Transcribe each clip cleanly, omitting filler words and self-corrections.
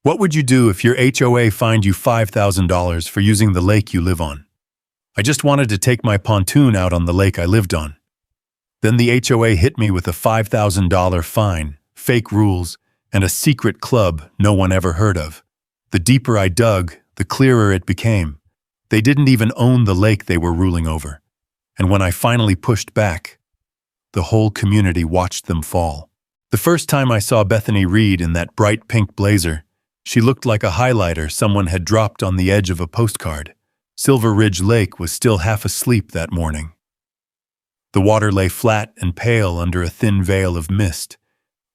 What would you do if your HOA fined you $5,000 for using the lake you live on? I just wanted to take my pontoon out on the lake I lived on. Then the HOA hit me with a $5,000 fine, fake rules, and a secret club no one ever heard of. The deeper I dug, the clearer it became. They didn't even own the lake they were ruling over. And when I finally pushed back, the whole community watched them fall. The first time I saw Bethany Reed in that bright pink blazer, she looked like a highlighter someone had dropped on the edge of a postcard. Silver Ridge Lake was still half asleep that morning. The water lay flat and pale under a thin veil of mist,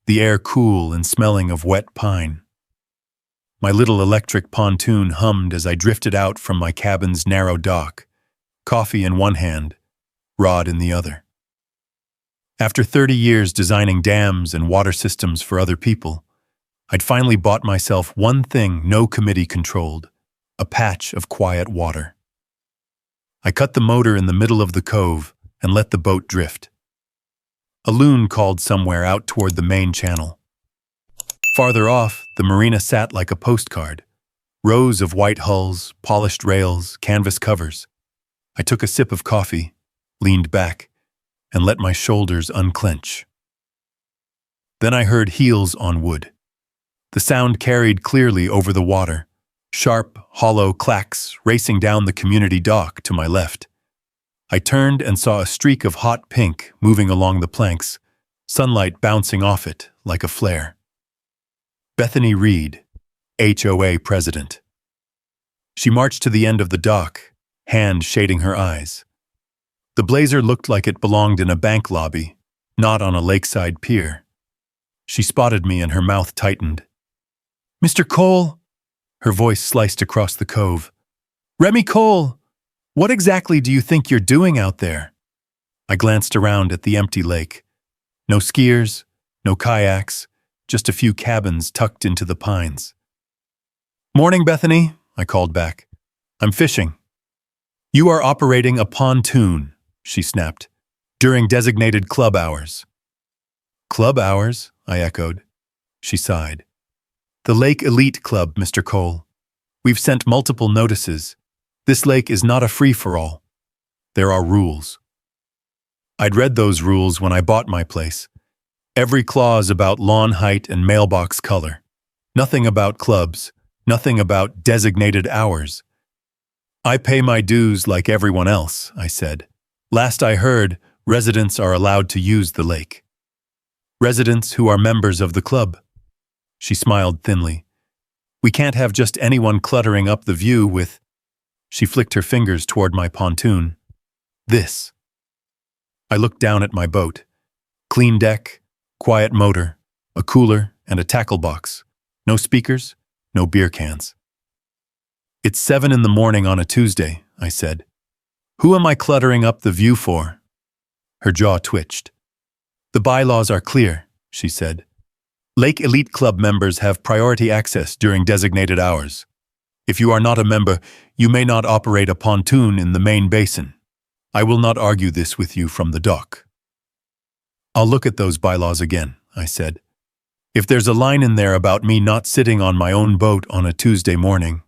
the air cool and smelling of wet pine. My little electric pontoon hummed as I drifted out from my cabin's narrow dock, coffee in one hand, rod in the other. After 30 years designing dams and water systems for other people, I'd finally bought myself one thing no committee controlled, a patch of quiet water. I cut the motor in the middle of the cove and let the boat drift. A loon called somewhere out toward the main channel. Farther off, the marina sat like a postcard. Rows of white hulls, polished rails, canvas covers. I took a sip of coffee, leaned back, and let my shoulders unclench. Then I heard heels on wood. The sound carried clearly over the water, sharp, hollow clacks racing down the community dock to my left. I turned and saw a streak of hot pink moving along the planks, sunlight bouncing off it like a flare. Bethany Reed, HOA president. She marched to the end of the dock, hand shading her eyes. The blazer looked like it belonged in a bank lobby, not on a lakeside pier. She spotted me and her mouth tightened. "Mr. Cole," her voice sliced across the cove. "Remy Cole, what exactly do you think you're doing out there?" I glanced around at the empty lake. No skiers, no kayaks, just a few cabins tucked into the pines. "Morning, Bethany," I called back. "I'm fishing." "You are operating a pontoon," she snapped, "during designated club hours." "Club hours?" I echoed. She sighed. "The Lake Elite Club, Mr. Cole. We've sent multiple notices. This lake is not a free-for-all. There are rules." I'd read those rules when I bought my place. Every clause about lawn height and mailbox color. Nothing about clubs. Nothing about designated hours. "I pay my dues like everyone else," I said. "Last I heard, residents are allowed to use the lake." "Residents who are members of the club." She smiled thinly. "We can't have just anyone cluttering up the view with—" She flicked her fingers toward my pontoon. "This." I looked down at my boat. Clean deck, quiet motor, a cooler, and a tackle box. No speakers, no beer cans. "It's 7 in the morning on a Tuesday," I said. "Who am I cluttering up the view for?" Her jaw twitched. "The bylaws are clear," she said. "Lake Elite Club members have priority access during designated hours. If you are not a member, you may not operate a pontoon in the main basin. I will not argue this with you from the dock." "I'll look at those bylaws again," I said. "If there's a line in there about me not sitting on my own boat on a Tuesday morning,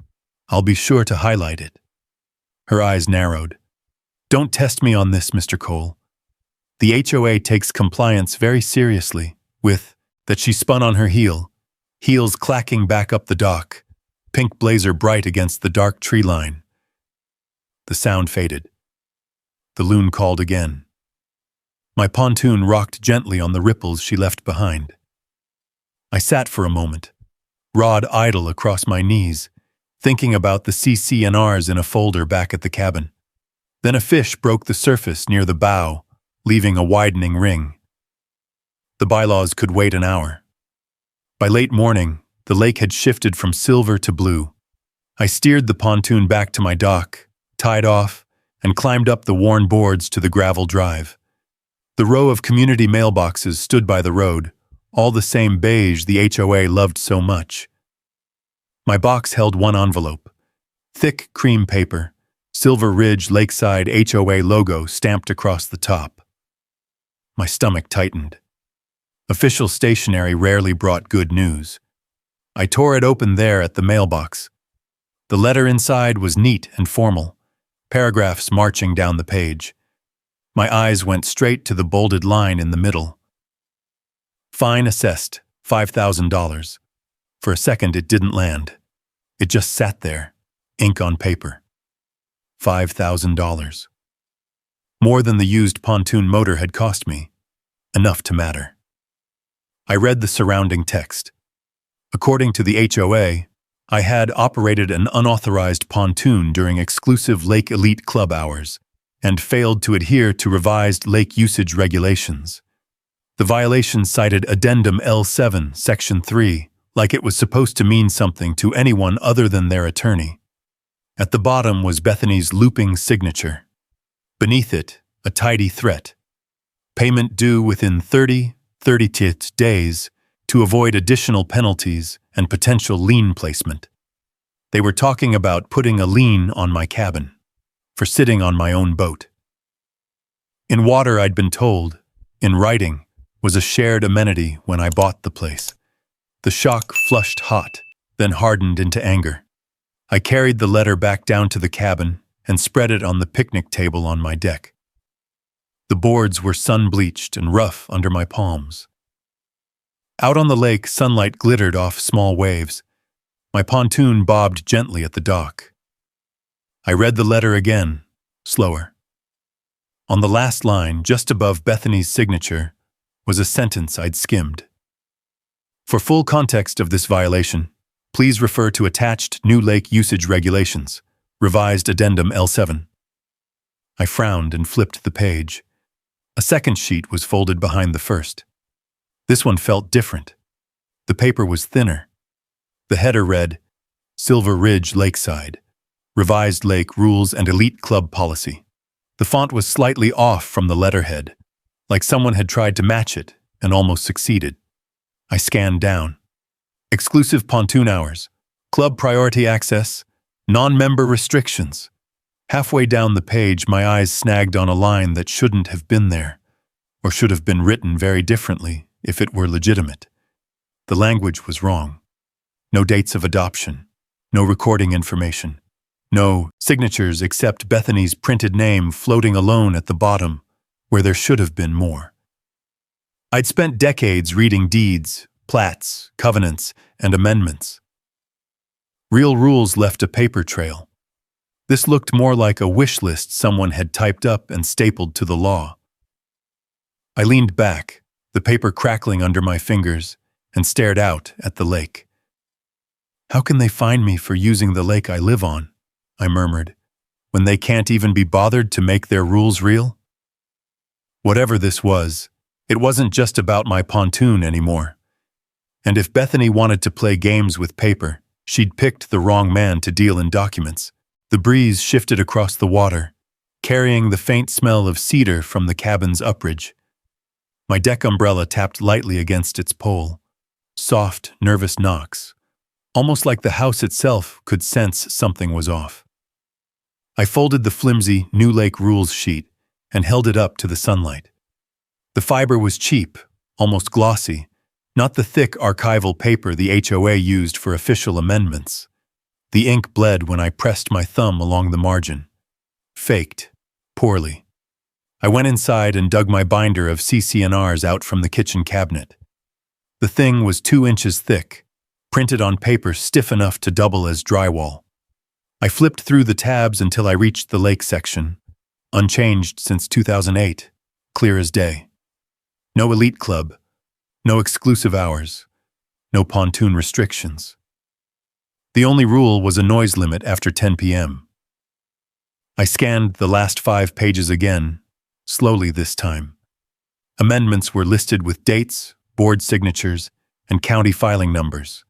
I'll be sure to highlight it." Her eyes narrowed. "Don't test me on this, Mr. Cole. The HOA takes compliance very seriously," with that she spun on her heel, heels clacking back up the dock, pink blazer bright against the dark tree line. The sound faded. The loon called again. My pontoon rocked gently on the ripples she left behind. I sat for a moment, rod idle across my knees, thinking about the CC&Rs in a folder back at the cabin. Then a fish broke the surface near the bow, leaving a widening ring. The bylaws could wait an hour. By late morning, the lake had shifted from silver to blue. I steered the pontoon back to my dock, tied off, and climbed up the worn boards to the gravel drive. The row of community mailboxes stood by the road, all the same beige the HOA loved so much. My box held one envelope. Thick cream paper, Silver Ridge Lakeside HOA logo stamped across the top. My stomach tightened. Official stationery rarely brought good news. I tore it open there at the mailbox. The letter inside was neat and formal, paragraphs marching down the page. My eyes went straight to the bolded line in the middle. Fine assessed, $5,000. For a second it didn't land. It just sat there, ink on paper. $5,000. More than the used pontoon motor had cost me. Enough to matter. I read the surrounding text. According to the HOA, I had operated an unauthorized pontoon during exclusive Lake Elite Club hours and failed to adhere to revised lake usage regulations. The violation cited Addendum L7, Section 3, like it was supposed to mean something to anyone other than their attorney. At the bottom was Bethany's looping signature. Beneath it, a tidy threat. Payment due within 30 days to avoid additional penalties and potential lien placement. They were talking about putting a lien on my cabin for sitting on my own boat. In water, I'd been told, in writing, was a shared amenity when I bought the place. The shock flushed hot, then hardened into anger. I carried the letter back down to the cabin and spread it on the picnic table on my deck. The boards were sun-bleached and rough under my palms. Out on the lake, sunlight glittered off small waves. My pontoon bobbed gently at the dock. I read the letter again, slower. On the last line, just above Bethany's signature, was a sentence I'd skimmed. For full context of this violation, please refer to attached New Lake Usage Regulations, revised Addendum L7. I frowned and flipped the page. A second sheet was folded behind the first. This one felt different. The paper was thinner. The header read, Silver Ridge Lakeside, Revised Lake Rules and Elite Club Policy. The font was slightly off from the letterhead, like someone had tried to match it and almost succeeded. I scanned down. Exclusive pontoon hours, club priority access, non-member restrictions. Halfway down the page, my eyes snagged on a line that shouldn't have been there, or should have been written very differently if it were legitimate. The language was wrong. No dates of adoption, no recording information, no signatures except Bethany's printed name floating alone at the bottom, where there should have been more. I'd spent decades reading deeds, plats, covenants, and amendments. Real rules left a paper trail. This looked more like a wish list someone had typed up and stapled to the law. I leaned back, the paper crackling under my fingers, and stared out at the lake. How can they find me for using the lake I live on? I murmured, when they can't even be bothered to make their rules real? Whatever this was, it wasn't just about my pontoon anymore. And if Bethany wanted to play games with paper, she'd picked the wrong man to deal in documents. The breeze shifted across the water, carrying the faint smell of cedar from the cabin's upridge. My deck umbrella tapped lightly against its pole. Soft, nervous knocks, almost like the house itself could sense something was off. I folded the flimsy New Lake Rules sheet and held it up to the sunlight. The fiber was cheap, almost glossy, not the thick archival paper the HOA used for official amendments. The ink bled when I pressed my thumb along the margin. Faked. Poorly. I went inside and dug my binder of CC&Rs out from the kitchen cabinet. The thing was 2 inches thick, printed on paper stiff enough to double as drywall. I flipped through the tabs until I reached the lake section, unchanged since 2008, clear as day. No elite club, no exclusive hours, no pontoon restrictions. The only rule was a noise limit after 10 p.m. I scanned the last 5 pages again, slowly this time. Amendments were listed with dates, board signatures, and county filing numbers.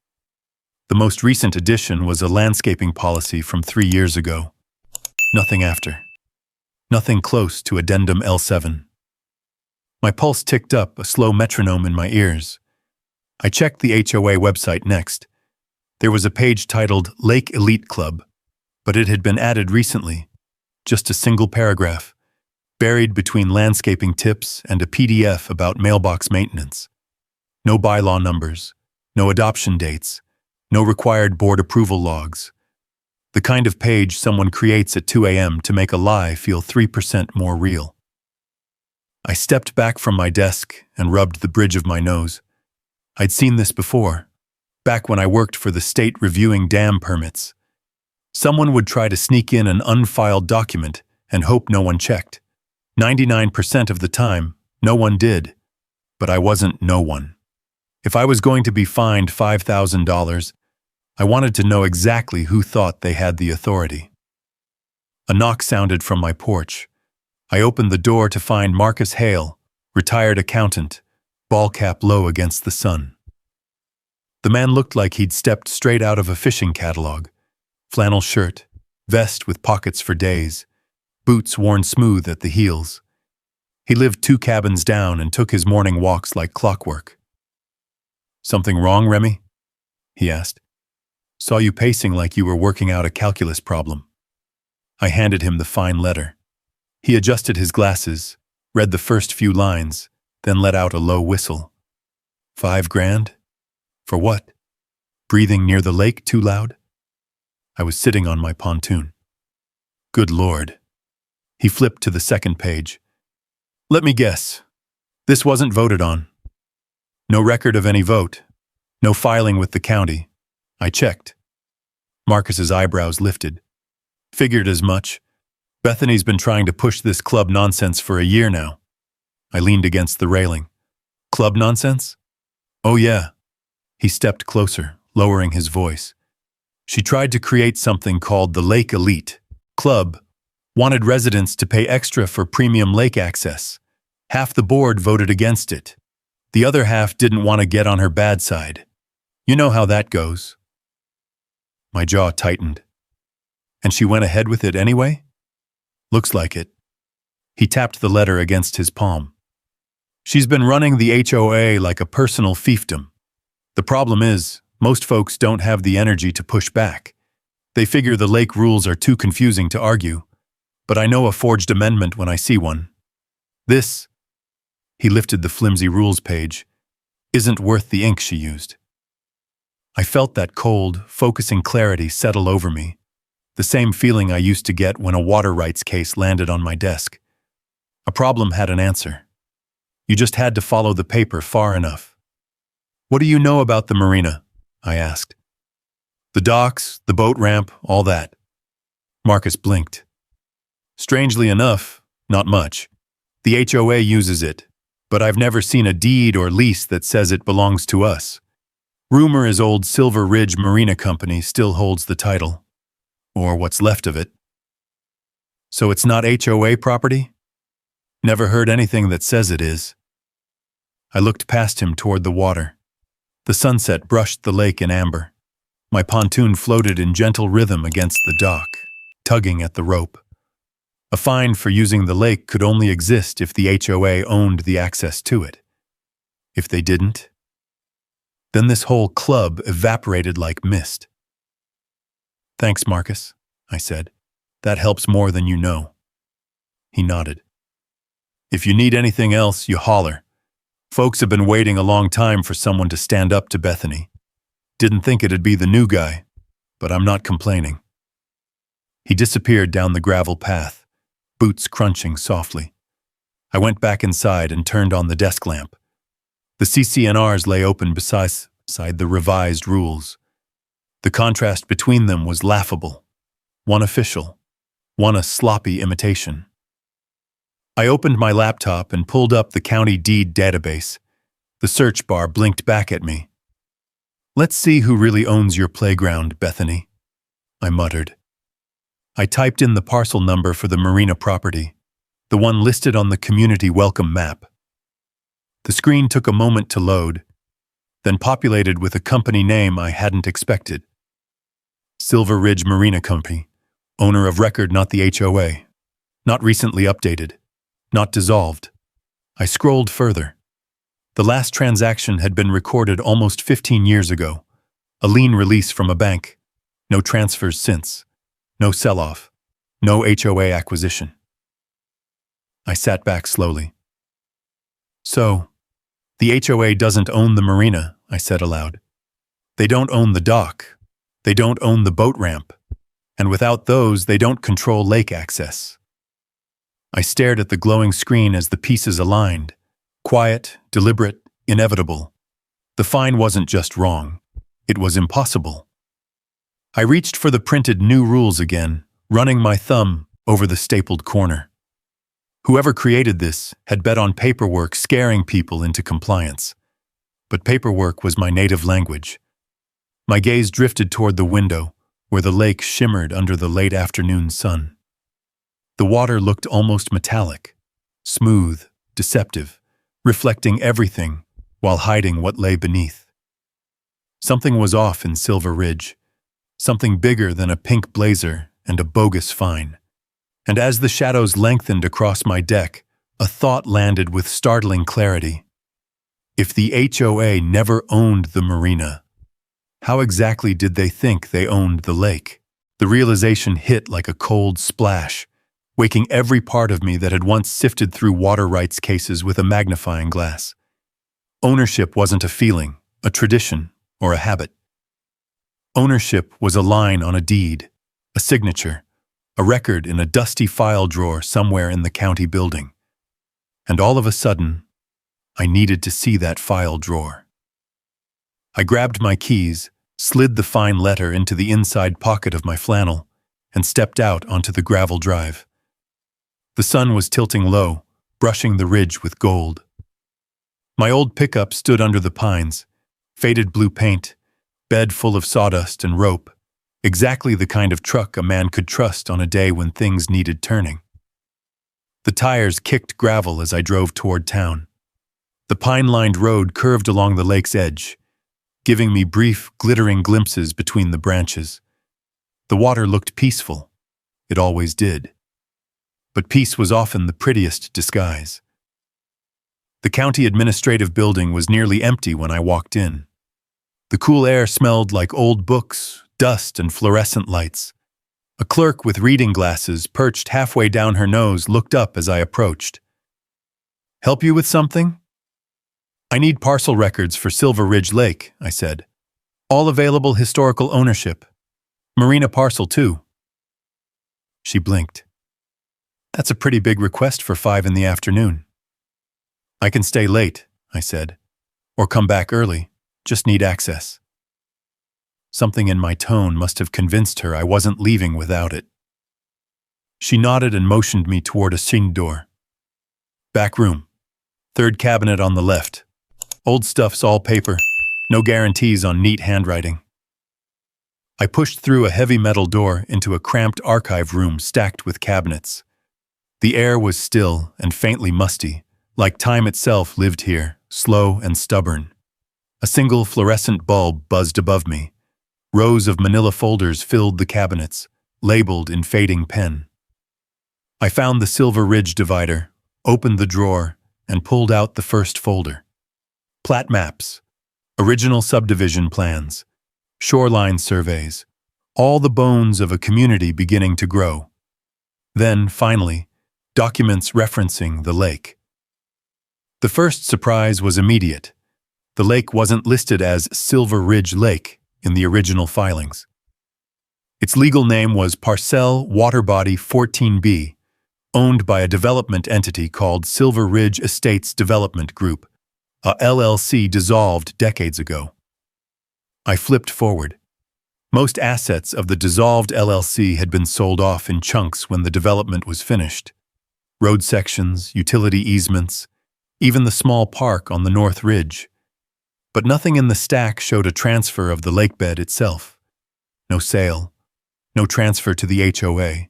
The most recent addition was a landscaping policy from 3 years ago. Nothing after. Nothing close to Addendum L7. My pulse ticked up, a slow metronome in my ears. I checked the HOA website next. There was a page titled Lake Elite Club, but it had been added recently. Just a single paragraph, buried between landscaping tips and a PDF about mailbox maintenance. No bylaw numbers, no adoption dates, No required board approval logs. The kind of page someone creates at 2 a.m. to make a lie feel 3% more real. I stepped back from my desk and rubbed the bridge of my nose. I'd seen this before, back when I worked for the state reviewing dam permits. Someone would try to sneak in an unfiled document and hope no one checked. 99% of the time, no one did. But I wasn't no one. If I was going to be fined $5,000, I wanted to know exactly who thought they had the authority. A knock sounded from my porch. I opened the door to find Marcus Hale, retired accountant, ball cap low against the sun. The man looked like he'd stepped straight out of a fishing catalog. Flannel shirt, vest with pockets for days, boots worn smooth at the heels. He lived 2 cabins down and took his morning walks like clockwork. "Something wrong, Remy?" he asked. "Saw you pacing like you were working out a calculus problem." I handed him the fine letter. He adjusted his glasses, read the first few lines, then let out a low whistle. $5,000? For what? Breathing near the lake too loud? I was sitting on my pontoon. Good Lord. He flipped to the second page. "Let me guess. This wasn't voted on. No record of any vote. No filing with the county." I checked. Marcus's eyebrows lifted. "Figured as much. Bethany's been trying to push this club nonsense for a year now." I leaned against the railing. "Club nonsense?" "Oh yeah." He stepped closer, lowering his voice. "She tried to create something called the Lake Elite Club, wanted residents to pay extra for premium lake access. Half the board voted against it. The other half didn't want to get on her bad side. You know how that goes." My jaw tightened. "And she went ahead with it anyway?" "Looks like it." He tapped the letter against his palm. "She's been running the HOA like a personal fiefdom. The problem is, most folks don't have the energy to push back. They figure the lake rules are too confusing to argue. But I know a forged amendment when I see one. This," he lifted the flimsy rules page, "isn't worth the ink she used." I felt that cold, focusing clarity settle over me. The same feeling I used to get when a water rights case landed on my desk. A problem had an answer. You just had to follow the paper far enough. "What do you know about the marina?" I asked. "The docks, the boat ramp, all that." Marcus blinked. "Strangely enough, not much. The HOA uses it, but I've never seen a deed or lease that says it belongs to us. Rumor is old Silver Ridge Marina Company still holds the title. Or what's left of it." "So it's not HOA property?" "Never heard anything that says it is." I looked past him toward the water. The sunset brushed the lake in amber. My pontoon floated in gentle rhythm against the dock, tugging at the rope. A fine for using the lake could only exist if the HOA owned the access to it. If they didn't, then this whole club evaporated like mist. "Thanks, Marcus," I said. "That helps more than you know." He nodded. "If you need anything else, you holler. Folks have been waiting a long time for someone to stand up to Bethany. Didn't think it'd be the new guy, but I'm not complaining." He disappeared down the gravel path, boots crunching softly. I went back inside and turned on the desk lamp. The CCNRs lay open beside the revised rules. The contrast between them was laughable. One official, one a sloppy imitation. I opened my laptop and pulled up the county deed database. The search bar blinked back at me. "Let's see who really owns your playground, Bethany," I muttered. I typed in the parcel number for the marina property, the one listed on the community welcome map. The screen took a moment to load, then populated with a company name I hadn't expected. Silver Ridge Marina Company, owner of record not the HOA, not recently updated, not dissolved. I scrolled further. The last transaction had been recorded almost 15 years ago, a lien release from a bank, no transfers since, no sell-off, no HOA acquisition. I sat back slowly. "So, the HOA doesn't own the marina," I said aloud. They don't own the dock. They don't own the boat ramp. And without those, they don't control lake access. I stared at the glowing screen as the pieces aligned. Quiet, deliberate, inevitable. The fine wasn't just wrong. It was impossible. I reached for the printed new rules again, running my thumb over the stapled corner. Whoever created this had bet on paperwork scaring people into compliance. But paperwork was my native language. My gaze drifted toward the window, where the lake shimmered under the late afternoon sun. The water looked almost metallic, smooth, deceptive, reflecting everything while hiding what lay beneath. Something was off in Silver Ridge, something bigger than a pink blazer and a bogus fine. And as the shadows lengthened across my deck, a thought landed with startling clarity. If the HOA never owned the marina, how exactly did they think they owned the lake? The realization hit like a cold splash, waking every part of me that had once sifted through water rights cases with a magnifying glass. Ownership wasn't a feeling, a tradition, or a habit. Ownership was a line on a deed, a signature, a record in a dusty file drawer somewhere in the county building. And all of a sudden, I needed to see that file drawer. I grabbed my keys, slid the fine letter into the inside pocket of my flannel, and stepped out onto the gravel drive. The sun was tilting low, brushing the ridge with gold. My old pickup stood under the pines, faded blue paint, bed full of sawdust and rope, exactly the kind of truck a man could trust on a day when things needed turning. The tires kicked gravel as I drove toward town. The pine-lined road curved along the lake's edge, giving me brief, glittering glimpses between the branches. The water looked peaceful. It always did. But peace was often the prettiest disguise. The county administrative building was nearly empty when I walked in. The cool air smelled like old books, dust, and fluorescent lights. A clerk with reading glasses perched halfway down her nose looked up as I approached. "Help you with something?" "I need parcel records for Silver Ridge Lake," I said. "All available historical ownership. Marina parcel too." She blinked. "That's a pretty big request for 5 in the afternoon." "I can stay late," I said, "or come back early. Just need access." Something in my tone must have convinced her I wasn't leaving without it. She nodded and motioned me toward a screened door. "Back room. 3rd cabinet on the left. Old stuff's all paper. No guarantees on neat handwriting." I pushed through a heavy metal door into a cramped archive room stacked with cabinets. The air was still and faintly musty, like time itself lived here, slow and stubborn. A single fluorescent bulb buzzed above me. Rows of manila folders filled the cabinets, labeled in fading pen. I found the Silver Ridge divider, opened the drawer, and pulled out the first folder. Plat maps, original subdivision plans, shoreline surveys, all the bones of a community beginning to grow. Then, finally, documents referencing the lake. The first surprise was immediate. The lake wasn't listed as Silver Ridge Lake in the original filings. Its legal name was Parcel Waterbody 14B, owned by a development entity called Silver Ridge Estates Development Group, a LLC dissolved decades ago. I flipped forward. Most assets of the dissolved LLC had been sold off in chunks when the development was finished. Road sections, utility easements, even the small park on the North Ridge. But nothing in the stack showed a transfer of the lakebed itself. No sale, no transfer to the HOA,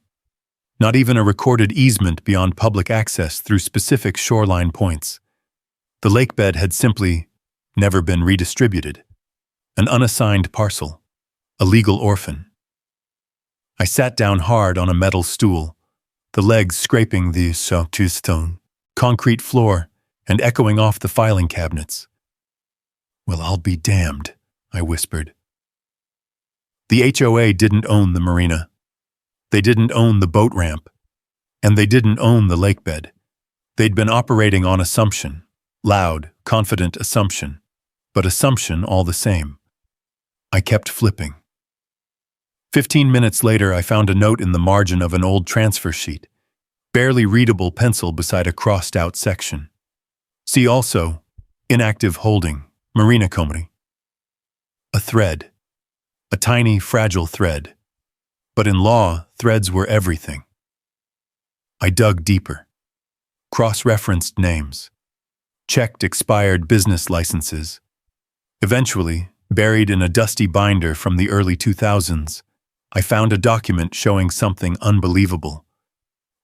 not even a recorded easement beyond public access through specific shoreline points. The lakebed had simply never been redistributed. An unassigned parcel, a legal orphan. I sat down hard on a metal stool, the legs scraping the stone, concrete floor, and echoing off the filing cabinets. "Well, I'll be damned," I whispered. The HOA didn't own the marina. They didn't own the boat ramp. And they didn't own the lakebed. They'd been operating on assumption, loud, confident assumption, but assumption all the same. I kept flipping. 15 minutes later, I found a note in the margin of an old transfer sheet, barely readable pencil beside a crossed-out section. See also, inactive holding, marina company. A thread. A tiny, fragile thread. But in law, threads were everything. I dug deeper. Cross-referenced names. Checked expired business licenses. Eventually, buried in a dusty binder from the early 2000s, I found a document showing something unbelievable.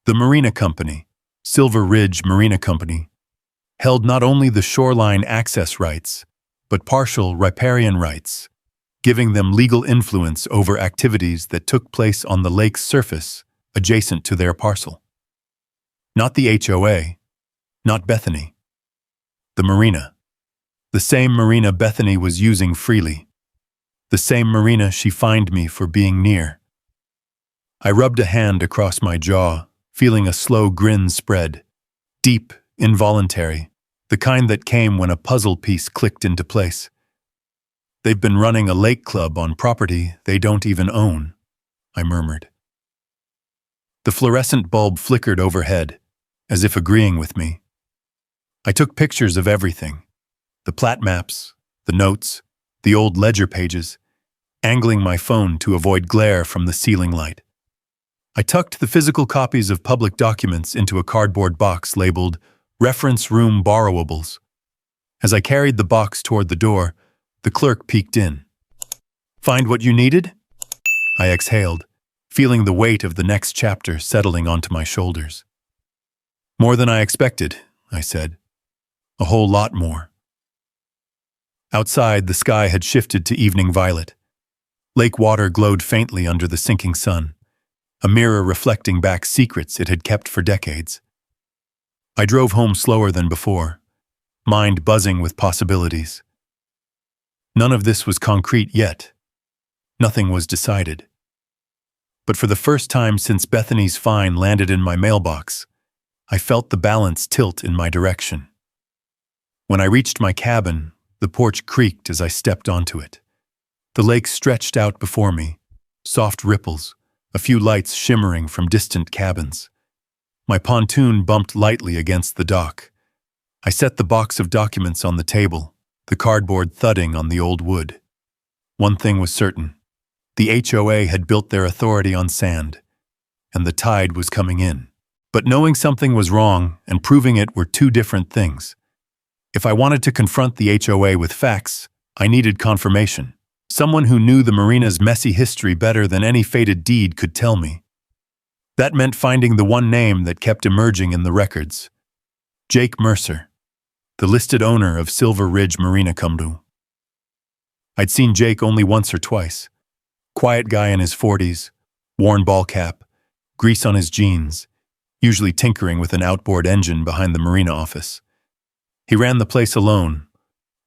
The Marina Company, Silver Ridge Marina Company, held not only the shoreline access rights, but partial riparian rights, giving them legal influence over activities that took place on the lake's surface adjacent to their parcel. Not the HOA, not Bethany. The marina. The same marina Bethany was using freely. The same marina she fined me for being near. I rubbed a hand across my jaw, feeling a slow grin spread. Deep, involuntary, the kind that came when a puzzle piece clicked into place. They've been running a lake club on property they don't even own, I murmured. The fluorescent bulb flickered overhead, as if agreeing with me. I took pictures of everything. The plat maps, the notes, the old ledger pages, angling my phone to avoid glare from the ceiling light. I tucked the physical copies of public documents into a cardboard box labeled Reference Room Borrowables. As I carried the box toward the door, the clerk peeked in. "Find what you needed?" I exhaled, feeling the weight of the next chapter settling onto my shoulders. "More than I expected," I said. "A whole lot more." Outside, the sky had shifted to evening violet. Lake water glowed faintly under the sinking sun, a mirror reflecting back secrets it had kept for decades. I drove home slower than before, mind buzzing with possibilities. None of this was concrete yet. Nothing was decided. But for the first time since Bethany's fine landed in my mailbox, I felt the balance tilt in my direction. When I reached my cabin, the porch creaked as I stepped onto it. The lake stretched out before me, soft ripples, a few lights shimmering from distant cabins. My pontoon bumped lightly against the dock. I set the box of documents on the table, the cardboard thudding on the old wood. One thing was certain. The HOA had built their authority on sand, and the tide was coming in. But knowing something was wrong and proving it were two different things. If I wanted to confront the HOA with facts, I needed confirmation. Someone who knew the marina's messy history better than any fated deed could tell me. That meant finding the one name that kept emerging in the records. Jake Mercer, the listed owner of Silver Ridge Marina Company. I'd seen Jake only once or twice. Quiet guy in his 40s, worn ball cap, grease on his jeans, usually tinkering with an outboard engine behind the marina office. He ran the place alone,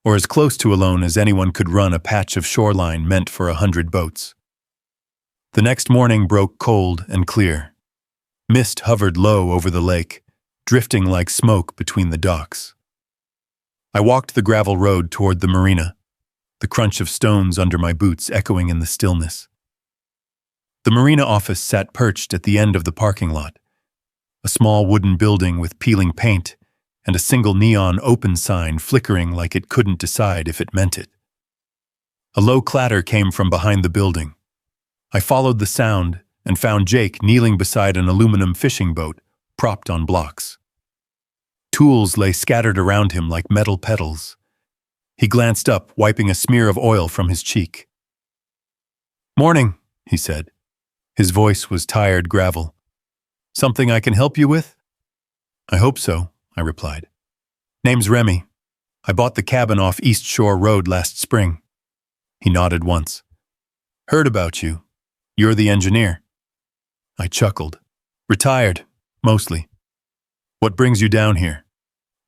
or as close to alone as anyone could run a patch of shoreline meant for 100 boats. The next morning broke cold and clear. Mist hovered low over the lake, drifting like smoke between the docks. I walked the gravel road toward the marina, the crunch of stones under my boots echoing in the stillness. The marina office sat perched at the end of the parking lot, a small wooden building with peeling paint and a single neon open sign flickering like it couldn't decide if it meant it. A low clatter came from behind the building. I followed the sound and found Jake kneeling beside an aluminum fishing boat, propped on blocks. Tools lay scattered around him like metal petals. He glanced up, wiping a smear of oil from his cheek. "Morning," he said. His voice was tired gravel. "Something I can help you with?" "I hope so," I replied. "Name's Remy. I bought the cabin off East Shore Road last spring." He nodded once. "Heard about you. You're the engineer." I chuckled. "Retired, mostly." "What brings you down here?"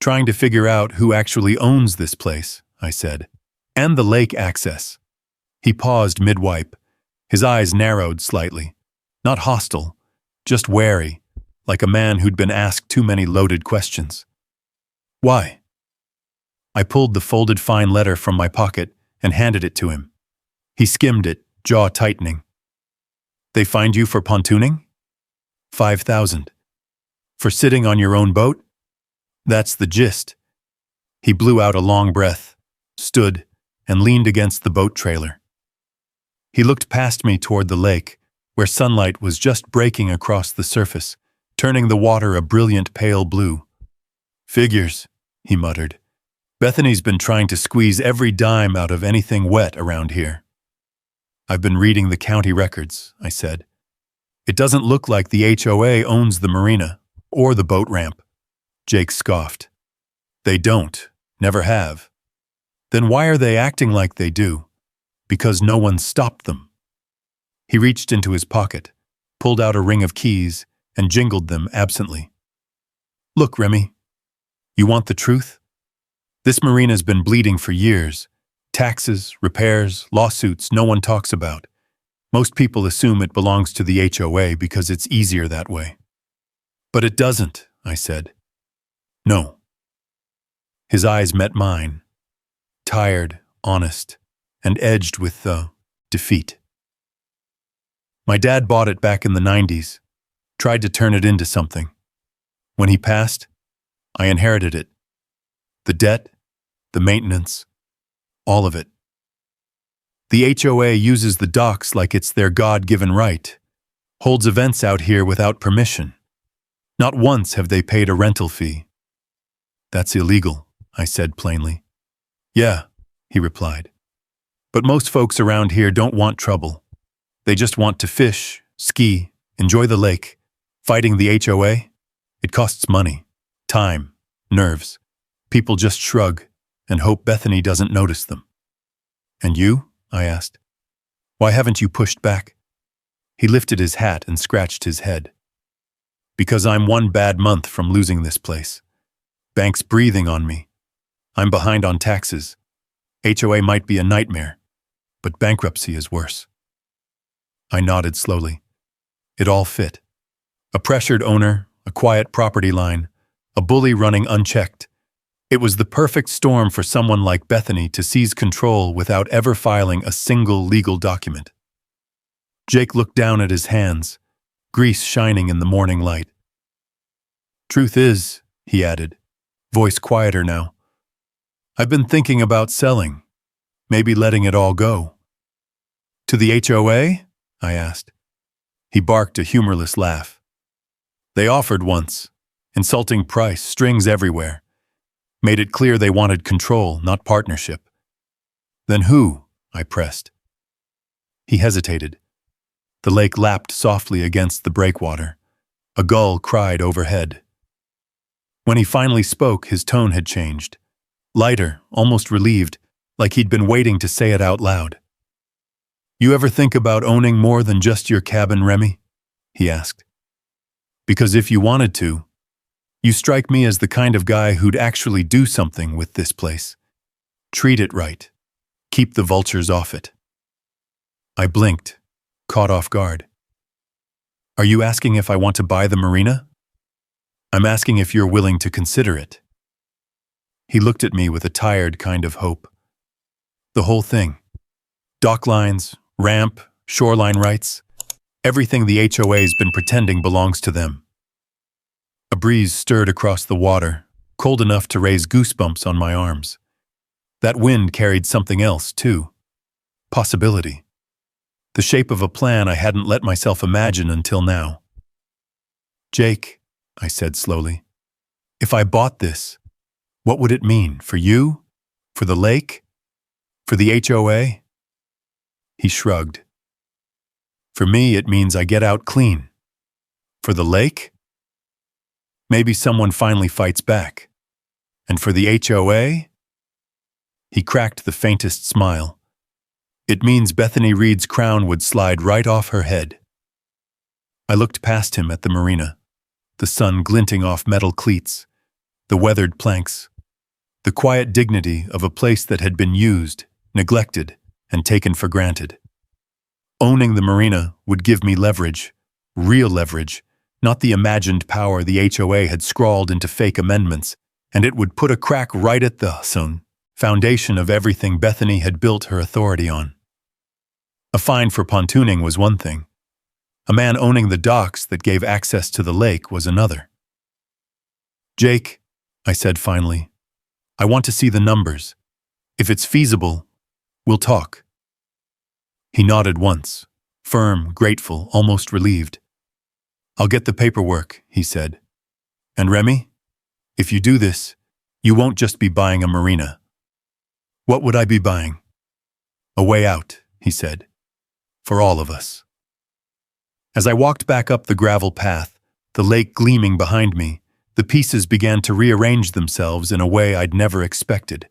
"Trying to figure out who actually owns this place," I said. "And the lake access." He paused mid-wipe. His eyes narrowed slightly. Not hostile, just wary, like a man who'd been asked too many loaded questions. "Why?" I pulled the folded fine letter from my pocket and handed it to him. He skimmed it, jaw tightening. They fined you for pontooning? 5,000. For sitting on your own boat? That's the gist. He blew out a long breath, stood, and leaned against the boat trailer. He looked past me toward the lake, where sunlight was just breaking across the surface, turning the water a brilliant pale blue. Figures, he muttered. Bethany's been trying to squeeze every dime out of anything wet around here. I've been reading the county records, I said. It doesn't look like the HOA owns the marina or the boat ramp. Jake scoffed. They don't, never have. Then why are they acting like they do? Because no one stopped them. He reached into his pocket, pulled out a ring of keys, and jingled them absently. Look, Remy, you want the truth? This marina's been bleeding for years. Taxes, repairs, lawsuits no one talks about. Most people assume it belongs to the HOA because it's easier that way. But it doesn't, I said. No. His eyes met mine, tired, honest, and edged with defeat. My dad bought it back in the 90s, tried to turn it into something. When he passed, I inherited it. The debt, the maintenance, all of it. The HOA uses the docks like it's their God-given right, holds events out here without permission. Not once have they paid a rental fee. That's illegal, I said plainly. Yeah, he replied. But most folks around here don't want trouble. They just want to fish, ski, enjoy the lake. Fighting the HOA? It costs money, time, nerves. People just shrug and hope Bethany doesn't notice them. And you? I asked. Why haven't you pushed back? He lifted his hat and scratched his head. Because I'm one bad month from losing this place. Bank's breathing on me. I'm behind on taxes. HOA might be a nightmare, but bankruptcy is worse. I nodded slowly. It all fit. A pressured owner, a quiet property line, a bully running unchecked. It was the perfect storm for someone like Bethany to seize control without ever filing a single legal document. Jake looked down at his hands, grease shining in the morning light. Truth is, he added, voice quieter now, I've been thinking about selling, maybe letting it all go. To the HOA? I asked. He barked a humorless laugh. They offered once, insulting price, strings everywhere. Made it clear they wanted control, not partnership. Then who? I pressed. He hesitated. The lake lapped softly against the breakwater. A gull cried overhead. When he finally spoke, his tone had changed. Lighter, almost relieved, like he'd been waiting to say it out loud. You ever think about owning more than just your cabin, Remy? He asked. Because if you wanted to, you strike me as the kind of guy who'd actually do something with this place. Treat it right. Keep the vultures off it. I blinked, caught off guard. Are you asking if I want to buy the marina? I'm asking if you're willing to consider it. He looked at me with a tired kind of hope. The whole thing. Dock lines, ramp, shoreline rights. Everything the HOA's been pretending belongs to them. A breeze stirred across the water, cold enough to raise goosebumps on my arms. That wind carried something else, too. Possibility. The shape of a plan I hadn't let myself imagine until now. Jake, I said slowly, if I bought this, what would it mean for you? For the lake? For the HOA? He shrugged. For me, it means I get out clean. For the lake? Maybe someone finally fights back. And for the HOA? He cracked the faintest smile. It means Bethany Reed's crown would slide right off her head. I looked past him at the marina, the sun glinting off metal cleats, the weathered planks, the quiet dignity of a place that had been used, neglected, and taken for granted. Owning the marina would give me leverage, real leverage, not the imagined power the HOA had scrawled into fake amendments, and it would put a crack right at the foundation of everything Bethany had built her authority on. A fine for pontooning was one thing. A man owning the docks that gave access to the lake was another. "Jake," I said finally, "I want to see the numbers. If it's feasible, we'll talk." He nodded once, firm, grateful, almost relieved. "I'll get the paperwork," he said. "And Remy, if you do this, you won't just be buying a marina." "What would I be buying?" "A way out," he said. "For all of us." As I walked back up the gravel path, the lake gleaming behind me, the pieces began to rearrange themselves in a way I'd never expected.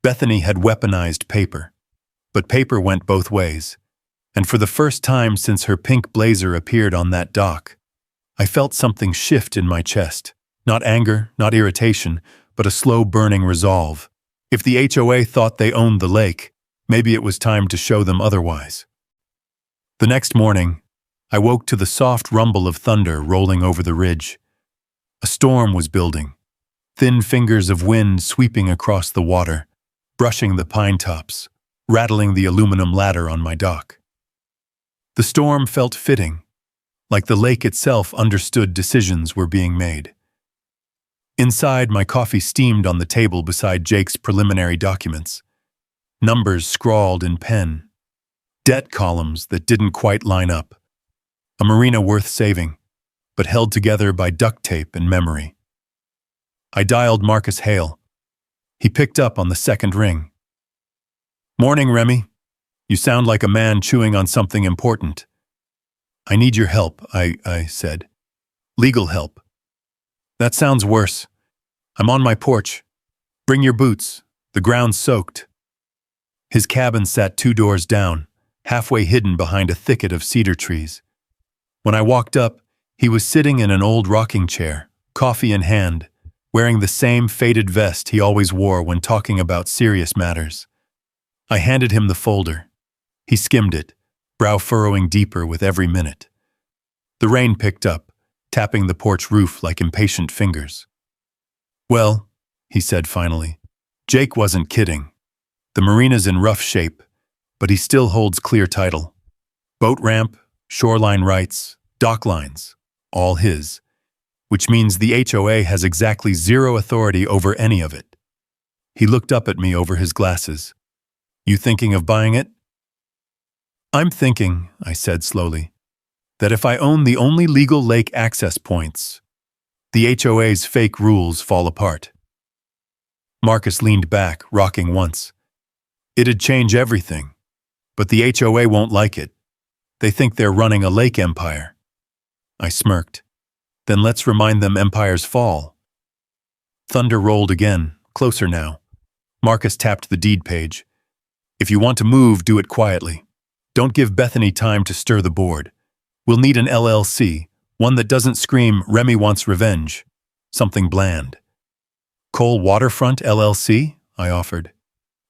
Bethany had weaponized paper, but paper went both ways, and for the first time since her pink blazer appeared on that dock, I felt something shift in my chest. Not anger, not irritation, but a slow burning resolve. If the HOA thought they owned the lake, maybe it was time to show them otherwise. The next morning, I woke to the soft rumble of thunder rolling over the ridge. A storm was building, thin fingers of wind sweeping across the water, brushing the pine tops, rattling the aluminum ladder on my dock. The storm felt fitting, like the lake itself understood decisions were being made. Inside, my coffee steamed on the table beside Jake's preliminary documents. Numbers scrawled in pen. Debt columns that didn't quite line up. A marina worth saving, but held together by duct tape and memory. I dialed Marcus Hale. He picked up on the second ring. "Morning, Remy. You sound like a man chewing on something important." "I need your help," I said. "Legal help." "That sounds worse. I'm on my porch. Bring your boots. The ground's soaked." His cabin sat 2 doors down, halfway hidden behind a thicket of cedar trees. When I walked up, he was sitting in an old rocking chair, coffee in hand, wearing the same faded vest he always wore when talking about serious matters. I handed him the folder. He skimmed it, brow furrowing deeper with every minute. The rain picked up, tapping the porch roof like impatient fingers. "Well," he said finally, "Jake wasn't kidding. The marina's in rough shape, but he still holds clear title. Boat ramp, shoreline rights, dock lines, all his, which means the HOA has exactly zero authority over any of it." He looked up at me over his glasses. "You thinking of buying it?" "I'm thinking," I said slowly, "that if I own the only legal lake access points, the HOA's fake rules fall apart." Marcus leaned back, rocking once. "It'd change everything, but the HOA won't like it. They think they're running a lake empire." I smirked. "Then let's remind them empires fall." Thunder rolled again, closer now. Marcus tapped the deed page. "If you want to move, do it quietly. Don't give Bethany time to stir the board. We'll need an LLC, one that doesn't scream, 'Remy wants revenge.' Something bland." "Cole Waterfront LLC?" I offered.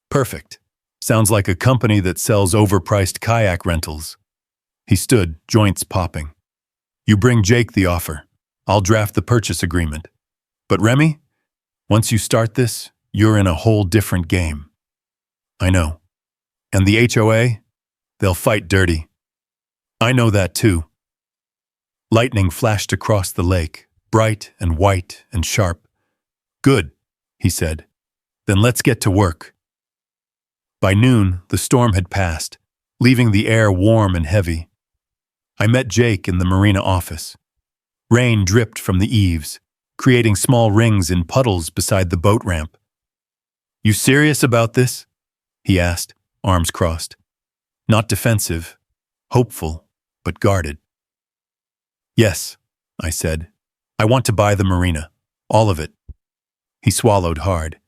"Perfect. Sounds like a company that sells overpriced kayak rentals." He stood, joints popping. "You bring Jake the offer. I'll draft the purchase agreement. But Remy, once you start this, you're in a whole different game." "I know. And the HOA? They'll fight dirty." "I know that too." Lightning flashed across the lake, bright and white and sharp. "Good," he said. "Then let's get to work." By noon, the storm had passed, leaving the air warm and heavy. I met Jake in the marina office. Rain dripped from the eaves, creating small rings in puddles beside the boat ramp. "You serious about this?" he asked, arms crossed. Not defensive, hopeful, but guarded. "Yes," I said. "I want to buy the marina. All of it." He swallowed hard.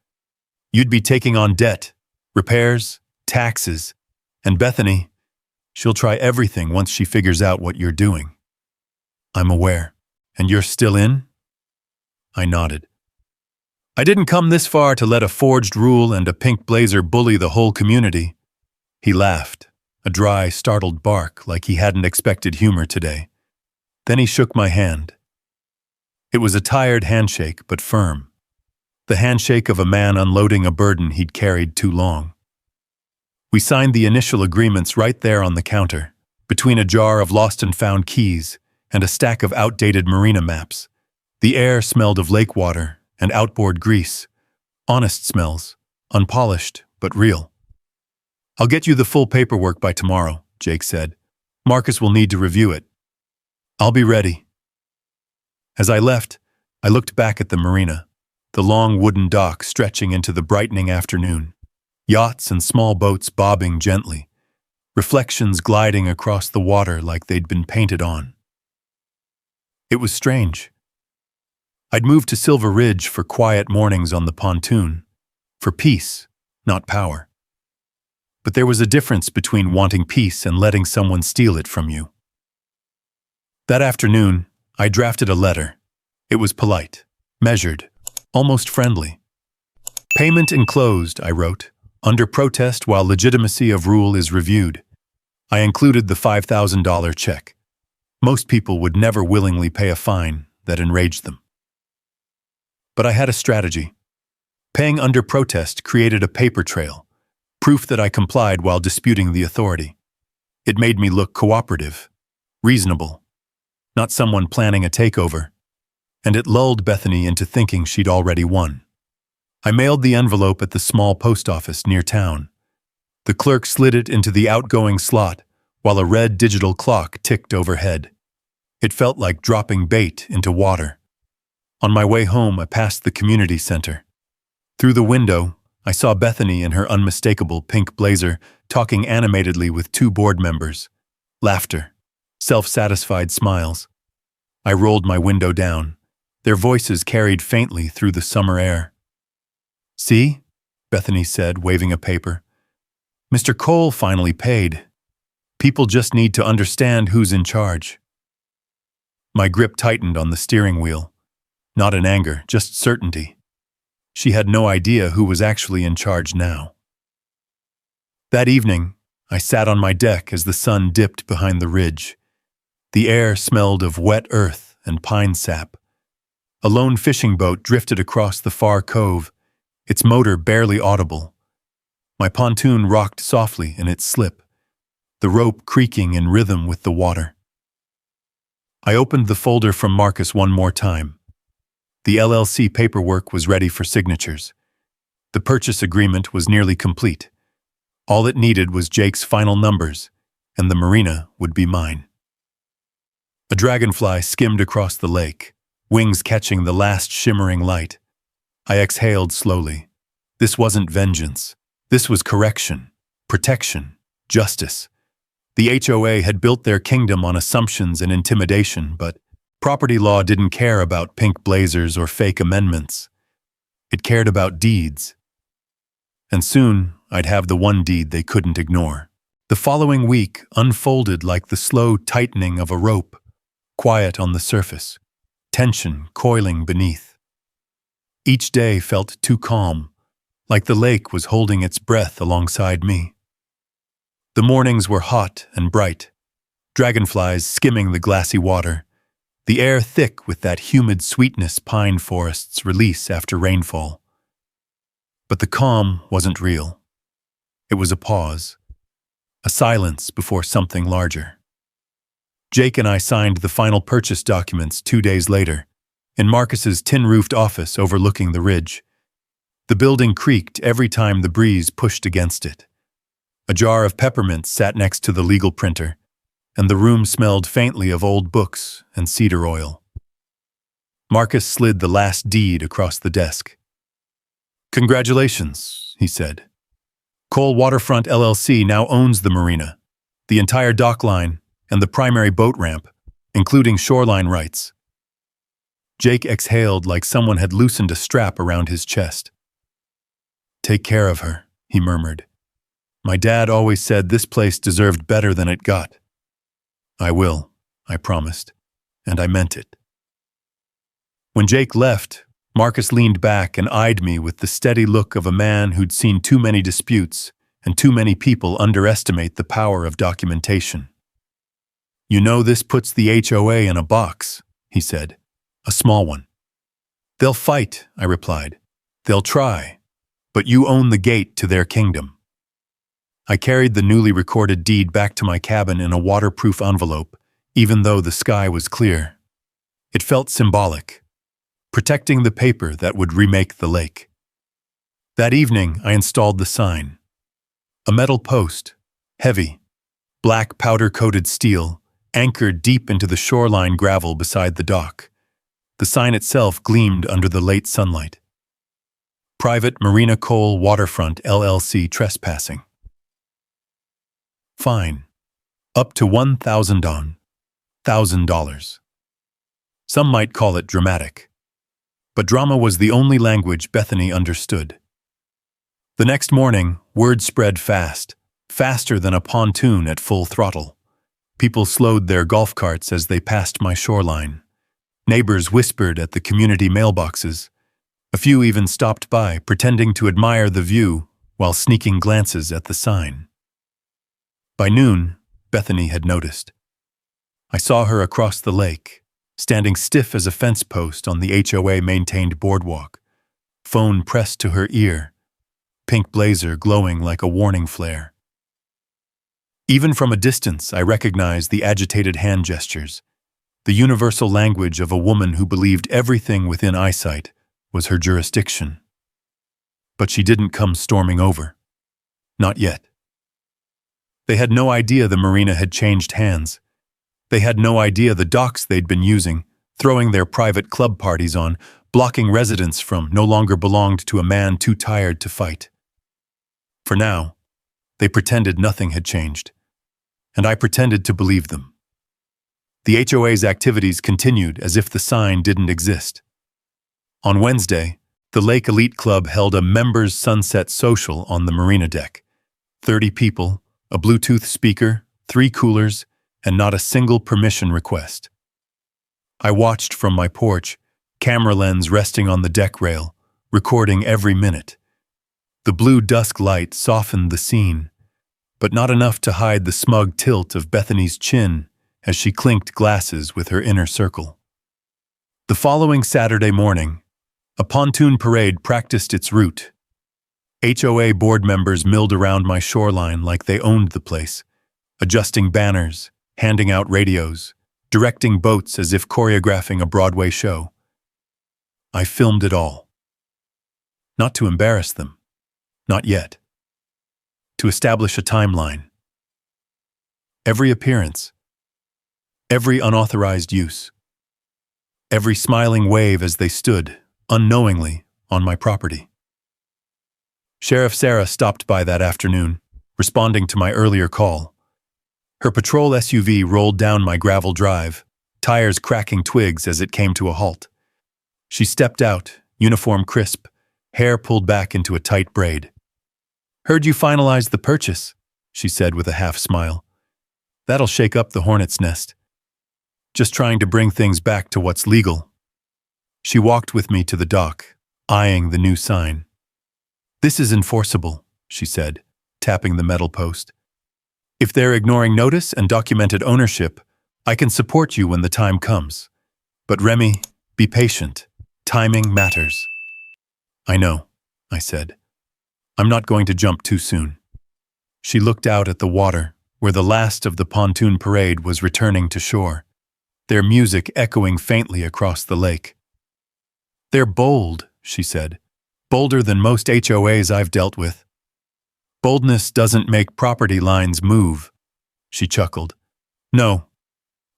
"You'd be taking on debt, repairs, taxes, and Bethany, she'll try everything once she figures out what you're doing." "I'm aware. And you're still in?" I nodded. "I didn't come this far to let a forged rule and a pink blazer bully the whole community." He laughed, a dry, startled bark like he hadn't expected humor today. Then he shook my hand. It was a tired handshake, but firm. The handshake of a man unloading a burden he'd carried too long. We signed the initial agreements right there on the counter, between a jar of lost and found keys and a stack of outdated marina maps. The air smelled of lake water and outboard grease. Honest smells, unpolished but real. "I'll get you the full paperwork by tomorrow," Jake said. "Marcus will need to review it." "I'll be ready." As I left, I looked back at the marina, the long wooden dock stretching into the brightening afternoon, yachts and small boats bobbing gently, reflections gliding across the water like they'd been painted on. It was strange. I'd moved to Silver Ridge for quiet mornings on the pontoon, for peace, not power. But there was a difference between wanting peace and letting someone steal it from you. That afternoon, I drafted a letter. It was polite, measured, almost friendly. "Payment enclosed," I wrote, "under protest while legitimacy of rule is reviewed." I included the $5,000 check. Most people would never willingly pay a fine that enraged them. But I had a strategy. Paying under protest created a paper trail, proof that I complied while disputing the authority. It made me look cooperative, reasonable, not someone planning a takeover, and it lulled Bethany into thinking she'd already won. I mailed the envelope at the small post office near town. The clerk slid it into the outgoing slot while a red digital clock ticked overhead. It felt like dropping bait into water. On my way home, I passed the community center. Through the window, I saw Bethany in her unmistakable pink blazer talking animatedly with two board members. Laughter, self-satisfied smiles. I rolled my window down. Their voices carried faintly through the summer air. "See?" Bethany said, waving a paper. "Mr. Cole finally paid. People just need to understand who's in charge." My grip tightened on the steering wheel. Not in anger, just certainty. She had no idea who was actually in charge now. That evening, I sat on my deck as the sun dipped behind the ridge. The air smelled of wet earth and pine sap. A lone fishing boat drifted across the far cove, its motor barely audible. My pontoon rocked softly in its slip, the rope creaking in rhythm with the water. I opened the folder from Marcus one more time. The LLC paperwork was ready for signatures. The purchase agreement was nearly complete. All it needed was Jake's final numbers, and the marina would be mine. A dragonfly skimmed across the lake, wings catching the last shimmering light. I exhaled slowly. This wasn't vengeance. This was correction, protection, justice. The HOA had built their kingdom on assumptions and intimidation, but property law didn't care about pink blazers or fake amendments. It cared about deeds. And soon, I'd have the one deed they couldn't ignore. The following week unfolded like the slow tightening of a rope, quiet on the surface, tension coiling beneath. Each day felt too calm, like the lake was holding its breath alongside me. The mornings were hot and bright, dragonflies skimming the glassy water, the air thick with that humid sweetness pine forests release after rainfall. But the calm wasn't real. It was a pause, a silence before something larger. Jake and I signed the final purchase documents 2 days later, in Marcus's tin-roofed office overlooking the ridge. The building creaked every time the breeze pushed against it. A jar of peppermints sat next to the legal printer, and the room smelled faintly of old books and cedar oil. Marcus slid the last deed across the desk. "Congratulations," he said. "Cole Waterfront LLC now owns the marina, the entire dock line, and the primary boat ramp, including shoreline rights." Jake exhaled like someone had loosened a strap around his chest. "Take care of her," he murmured. "My dad always said this place deserved better than it got." "I will," I promised, and I meant it. When Jake left, Marcus leaned back and eyed me with the steady look of a man who'd seen too many disputes and too many people underestimate the power of documentation. "You know this puts the HOA in a box," he said. "A small one." "They'll fight," I replied. "They'll try. But you own the gate to their kingdom." I carried the newly recorded deed back to my cabin in a waterproof envelope, even though the sky was clear. It felt symbolic, protecting the paper that would remake the lake. That evening, I installed the sign. A metal post, heavy, black powder-coated steel, anchored deep into the shoreline gravel beside the dock. The sign itself gleamed under the late sunlight. Private Marina Cole Waterfront LLC Trespassing. Fine. Up to $1,000. Some might call it dramatic. But drama was the only language Bethany understood. The next morning, word spread fast, faster than a pontoon at full throttle. People slowed their golf carts as they passed my shoreline. Neighbors whispered at the community mailboxes. A few even stopped by, pretending to admire the view while sneaking glances at the sign. By noon, Bethany had noticed. I saw her across the lake, standing stiff as a fence post on the HOA-maintained boardwalk, phone pressed to her ear, pink blazer glowing like a warning flare. Even from a distance, I recognized the agitated hand gestures, the universal language of a woman who believed everything within eyesight was her jurisdiction. But she didn't come storming over. Not yet. They had no idea the marina had changed hands. They had no idea the docks they'd been using, throwing their private club parties on, blocking residents from, no longer belonged to a man too tired to fight. For now, they pretended nothing had changed, and I pretended to believe them. The HOA's activities continued as if the sign didn't exist. On Wednesday, the Lake Elite Club held a members' sunset social on the marina deck. 30 people, a Bluetooth speaker, 3 coolers, and not a single permission request. I watched from my porch, camera lens resting on the deck rail, recording every minute. The blue dusk light softened the scene, but not enough to hide the smug tilt of Bethany's chin as she clinked glasses with her inner circle. The following Saturday morning, a pontoon parade practiced its route. HOA board members milled around my shoreline like they owned the place, adjusting banners, handing out radios, directing boats as if choreographing a Broadway show. I filmed it all. Not to embarrass them. Not yet. To establish a timeline. Every appearance. Every unauthorized use. Every smiling wave as they stood, unknowingly, on my property. Sheriff Sarah stopped by that afternoon, responding to my earlier call. Her patrol SUV rolled down my gravel drive, tires cracking twigs as it came to a halt. She stepped out, uniform crisp, hair pulled back into a tight braid. "Heard you finalized the purchase," she said with a half-smile. "That'll shake up the hornet's nest. Just trying to bring things back to what's legal." She walked with me to the dock, eyeing the new sign. "This is enforceable," she said, tapping the metal post. "If they're ignoring notice and documented ownership, I can support you when the time comes. But Remy, be patient. Timing matters." "I know," I said. "I'm not going to jump too soon." She looked out at the water, where the last of the pontoon parade was returning to shore, their music echoing faintly across the lake. "They're bold," she said. "Bolder than most HOAs I've dealt with." "Boldness doesn't make property lines move," she chuckled. "No,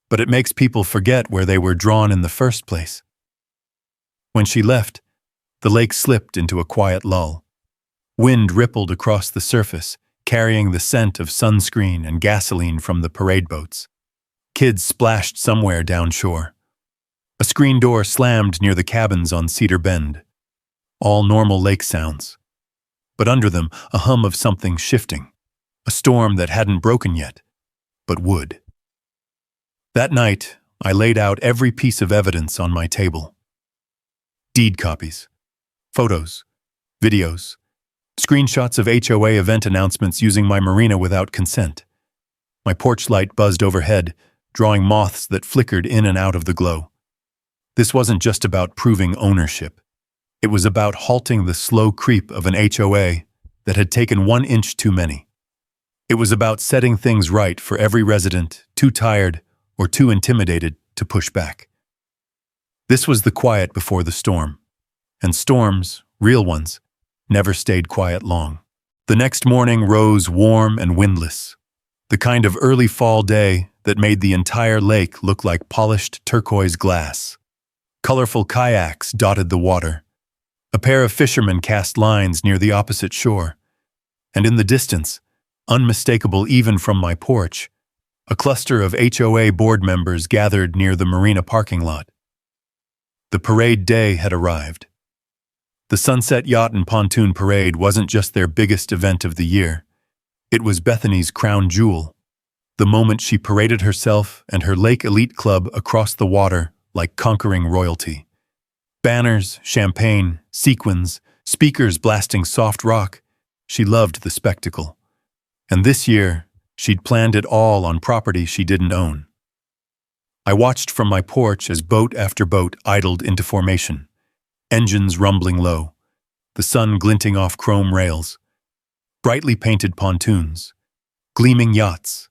but it makes people forget where they were drawn in the first place." When she left, the lake slipped into a quiet lull. Wind rippled across the surface, carrying the scent of sunscreen and gasoline from the parade boats. Kids splashed somewhere downshore. A screen door slammed near the cabins on Cedar Bend. All normal lake sounds. But under them, a hum of something shifting. A storm that hadn't broken yet, but would. That night, I laid out every piece of evidence on my table. Deed copies, photos, videos, screenshots of HOA event announcements using my marina without consent. My porch light buzzed overhead, drawing moths that flickered in and out of the glow. This wasn't just about proving ownership. It was about halting the slow creep of an HOA that had taken 1 inch too many. It was about setting things right for every resident, too tired or too intimidated to push back. This was the quiet before the storm. And storms, real ones, never stayed quiet long. The next morning rose warm and windless, the kind of early fall day that made the entire lake look like polished turquoise glass. Colorful kayaks dotted the water. A pair of fishermen cast lines near the opposite shore. And in the distance, unmistakable even from my porch, a cluster of HOA board members gathered near the marina parking lot. The parade day had arrived. The Sunset Yacht and Pontoon Parade wasn't just their biggest event of the year. It was Bethany's crown jewel, the moment she paraded herself and her Lake Elite Club across the water like conquering royalty. Banners, champagne, sequins, speakers blasting soft rock. She loved the spectacle. And this year, she'd planned it all on property she didn't own. I watched from my porch as boat after boat idled into formation, engines rumbling low, the sun glinting off chrome rails, brightly painted pontoons, gleaming yachts,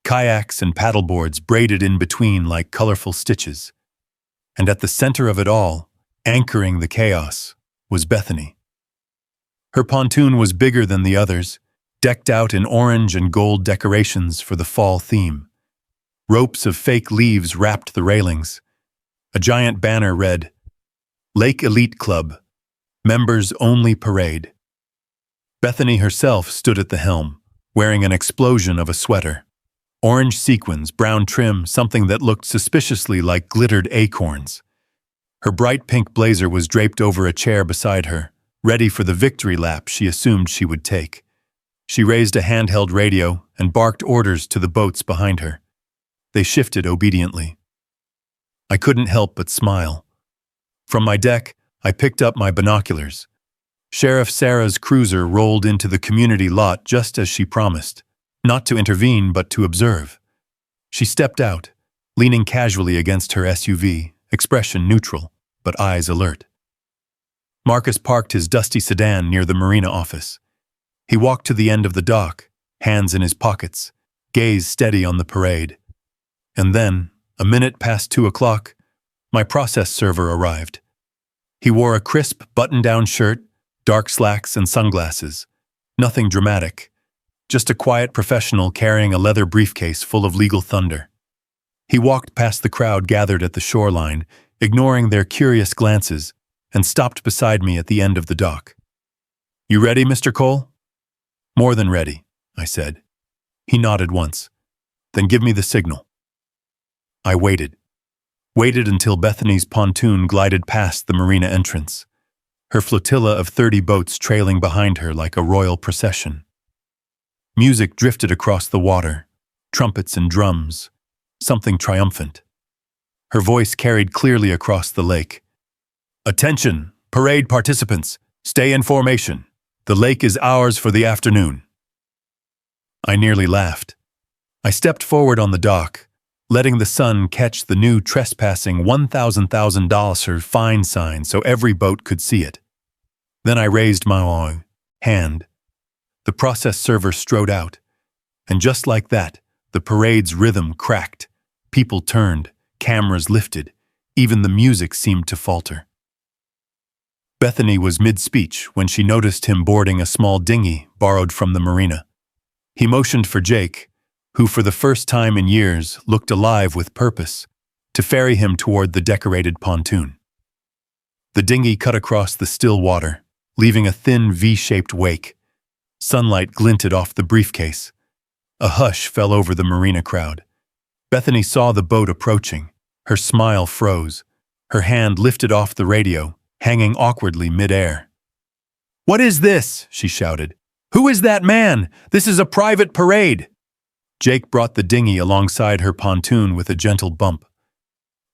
kayaks and paddleboards braided in between like colorful stitches. And at the center of it all, anchoring the chaos, was Bethany. Her pontoon was bigger than the others, decked out in orange and gold decorations for the fall theme. Ropes of fake leaves wrapped the railings. A giant banner read, "Lake Elite Club, Members Only Parade." Bethany herself stood at the helm, wearing an explosion of a sweater. Orange sequins, brown trim, something that looked suspiciously like glittered acorns. Her bright pink blazer was draped over a chair beside her, ready for the victory lap she assumed she would take. She raised a handheld radio and barked orders to the boats behind her. They shifted obediently. I couldn't help but smile. From my deck, I picked up my binoculars. Sheriff Sarah's cruiser rolled into the community lot just as she promised, not to intervene but to observe. She stepped out, leaning casually against her SUV, expression neutral, but eyes alert. Marcus parked his dusty sedan near the marina office. He walked to the end of the dock, hands in his pockets, gaze steady on the parade. And then, a minute past 2 o'clock, my process server arrived. He wore a crisp button-down shirt, dark slacks, and sunglasses. Nothing dramatic, just a quiet professional carrying a leather briefcase full of legal thunder. He walked past the crowd gathered at the shoreline, ignoring their curious glances, and stopped beside me at the end of the dock. "You ready, Mr. Cole?" "More than ready," I said. He nodded once. "Then give me the signal." I waited until Bethany's pontoon glided past the marina entrance, her flotilla of 30 boats trailing behind her like a royal procession. Music drifted across the water, trumpets and drums, something triumphant. Her voice carried clearly across the lake. "Attention, parade participants, stay in formation. The lake is ours for the afternoon." I nearly laughed. I stepped forward on the dock, letting the sun catch the new Trespassing $1,000 fine sign so every boat could see it. Then I raised my hand. The process server strode out, and just like that, the parade's rhythm cracked. People turned, cameras lifted, even the music seemed to falter. Bethany was mid-speech when she noticed him boarding a small dinghy borrowed from the marina. He motioned for Jake, who for the first time in years looked alive with purpose, to ferry him toward the decorated pontoon. The dinghy cut across the still water, leaving a thin V-shaped wake. Sunlight glinted off the briefcase. A hush fell over the marina crowd. Bethany saw the boat approaching. Her smile froze. Her hand lifted off the radio, hanging awkwardly mid-air. "What is this?" she shouted. "Who is that man? This is a private parade." Jake brought the dinghy alongside her pontoon with a gentle bump.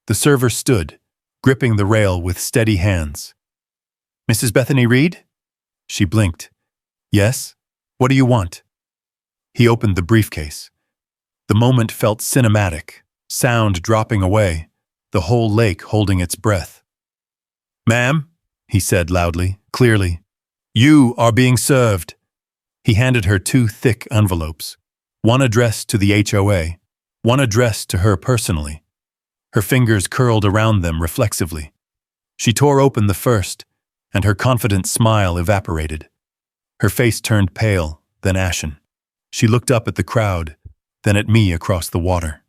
The server stood, gripping the rail with steady hands. "Mrs. Bethany Reed?" She blinked. "Yes? What do you want?" He opened the briefcase. The moment felt cinematic, sound dropping away, the whole lake holding its breath. "Ma'am," he said loudly, clearly, "you are being served." He handed her 2 thick envelopes. One addressed to the HOA, one addressed to her personally. Her fingers curled around them reflexively. She tore open the first, and her confident smile evaporated. Her face turned pale, then ashen. She looked up at the crowd, then at me across the water.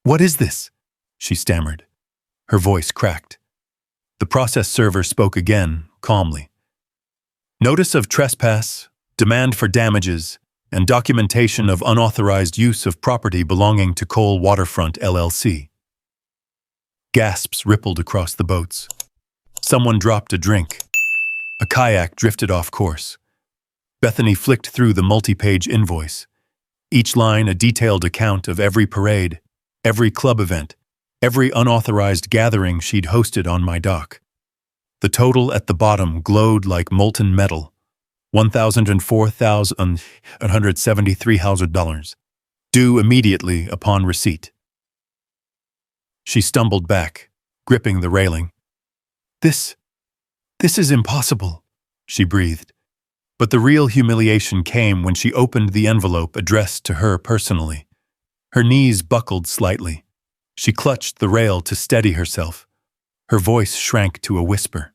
What is this?" she stammered. Her voice cracked. The process server spoke again, calmly. "Notice of trespass, demand for damages, and documentation of unauthorized use of property belonging to Cole Waterfront LLC." Gasps rippled across the boats. Someone dropped a drink. A kayak drifted off course. Bethany flicked through the multi-page invoice. Each line a detailed account of every parade, every club event, every unauthorized gathering she'd hosted on my dock. The total at the bottom glowed like molten metal, $104,173, due immediately upon receipt. She stumbled back, gripping the railing. This is impossible," she breathed. But the real humiliation came when she opened the envelope addressed to her personally. Her knees buckled slightly. She clutched the rail to steady herself. Her voice shrank to a whisper.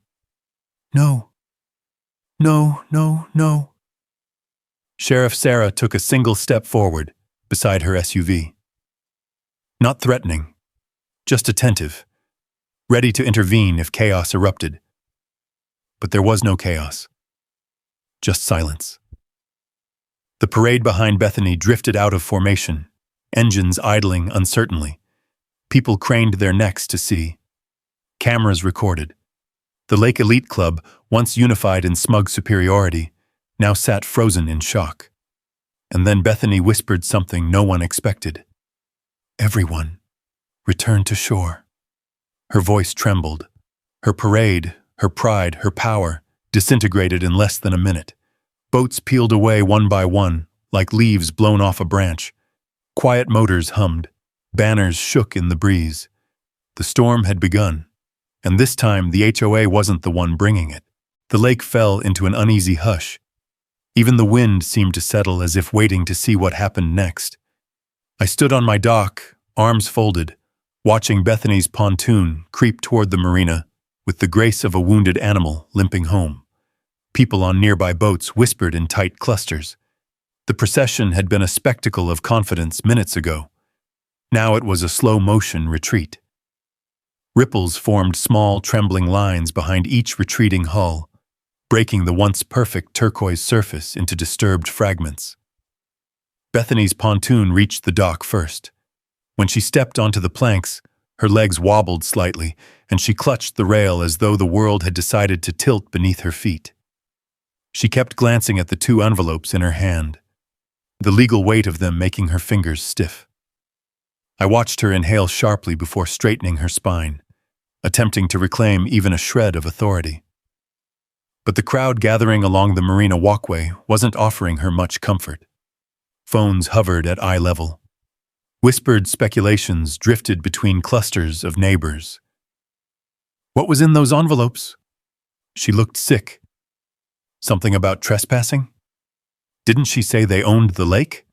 No. Sheriff Sarah took a single step forward, beside her SUV. Not threatening, just attentive, ready to intervene if chaos erupted. But there was no chaos. Just silence. The parade behind Bethany drifted out of formation, engines idling uncertainly. People craned their necks to see. Cameras recorded. The Lake Elite Club, once unified in smug superiority, now sat frozen in shock. And then Bethany whispered something no one expected. "Everyone, return to shore." Her voice trembled. Her parade, her pride, her power, disintegrated in less than a minute. Boats peeled away one by one, like leaves blown off a branch. Quiet motors hummed. Banners shook in the breeze. The storm had begun, and this time the HOA wasn't the one bringing it. The lake fell into an uneasy hush. Even the wind seemed to settle as if waiting to see what happened next. I stood on my dock, arms folded, watching Bethany's pontoon creep toward the marina with the grace of a wounded animal limping home. People on nearby boats whispered in tight clusters. The procession had been a spectacle of confidence minutes ago. Now it was a slow-motion retreat. Ripples formed small, trembling lines behind each retreating hull, breaking the once perfect turquoise surface into disturbed fragments. Bethany's pontoon reached the dock first. When she stepped onto the planks, her legs wobbled slightly, and she clutched the rail as though the world had decided to tilt beneath her feet. She kept glancing at the two envelopes in her hand, the legal weight of them making her fingers stiff. I watched her inhale sharply before straightening her spine, attempting to reclaim even a shred of authority. But the crowd gathering along the marina walkway wasn't offering her much comfort. Phones hovered at eye level. Whispered speculations drifted between clusters of neighbors. What was in those envelopes? She looked sick. Something about trespassing? Didn't she say they owned the lake?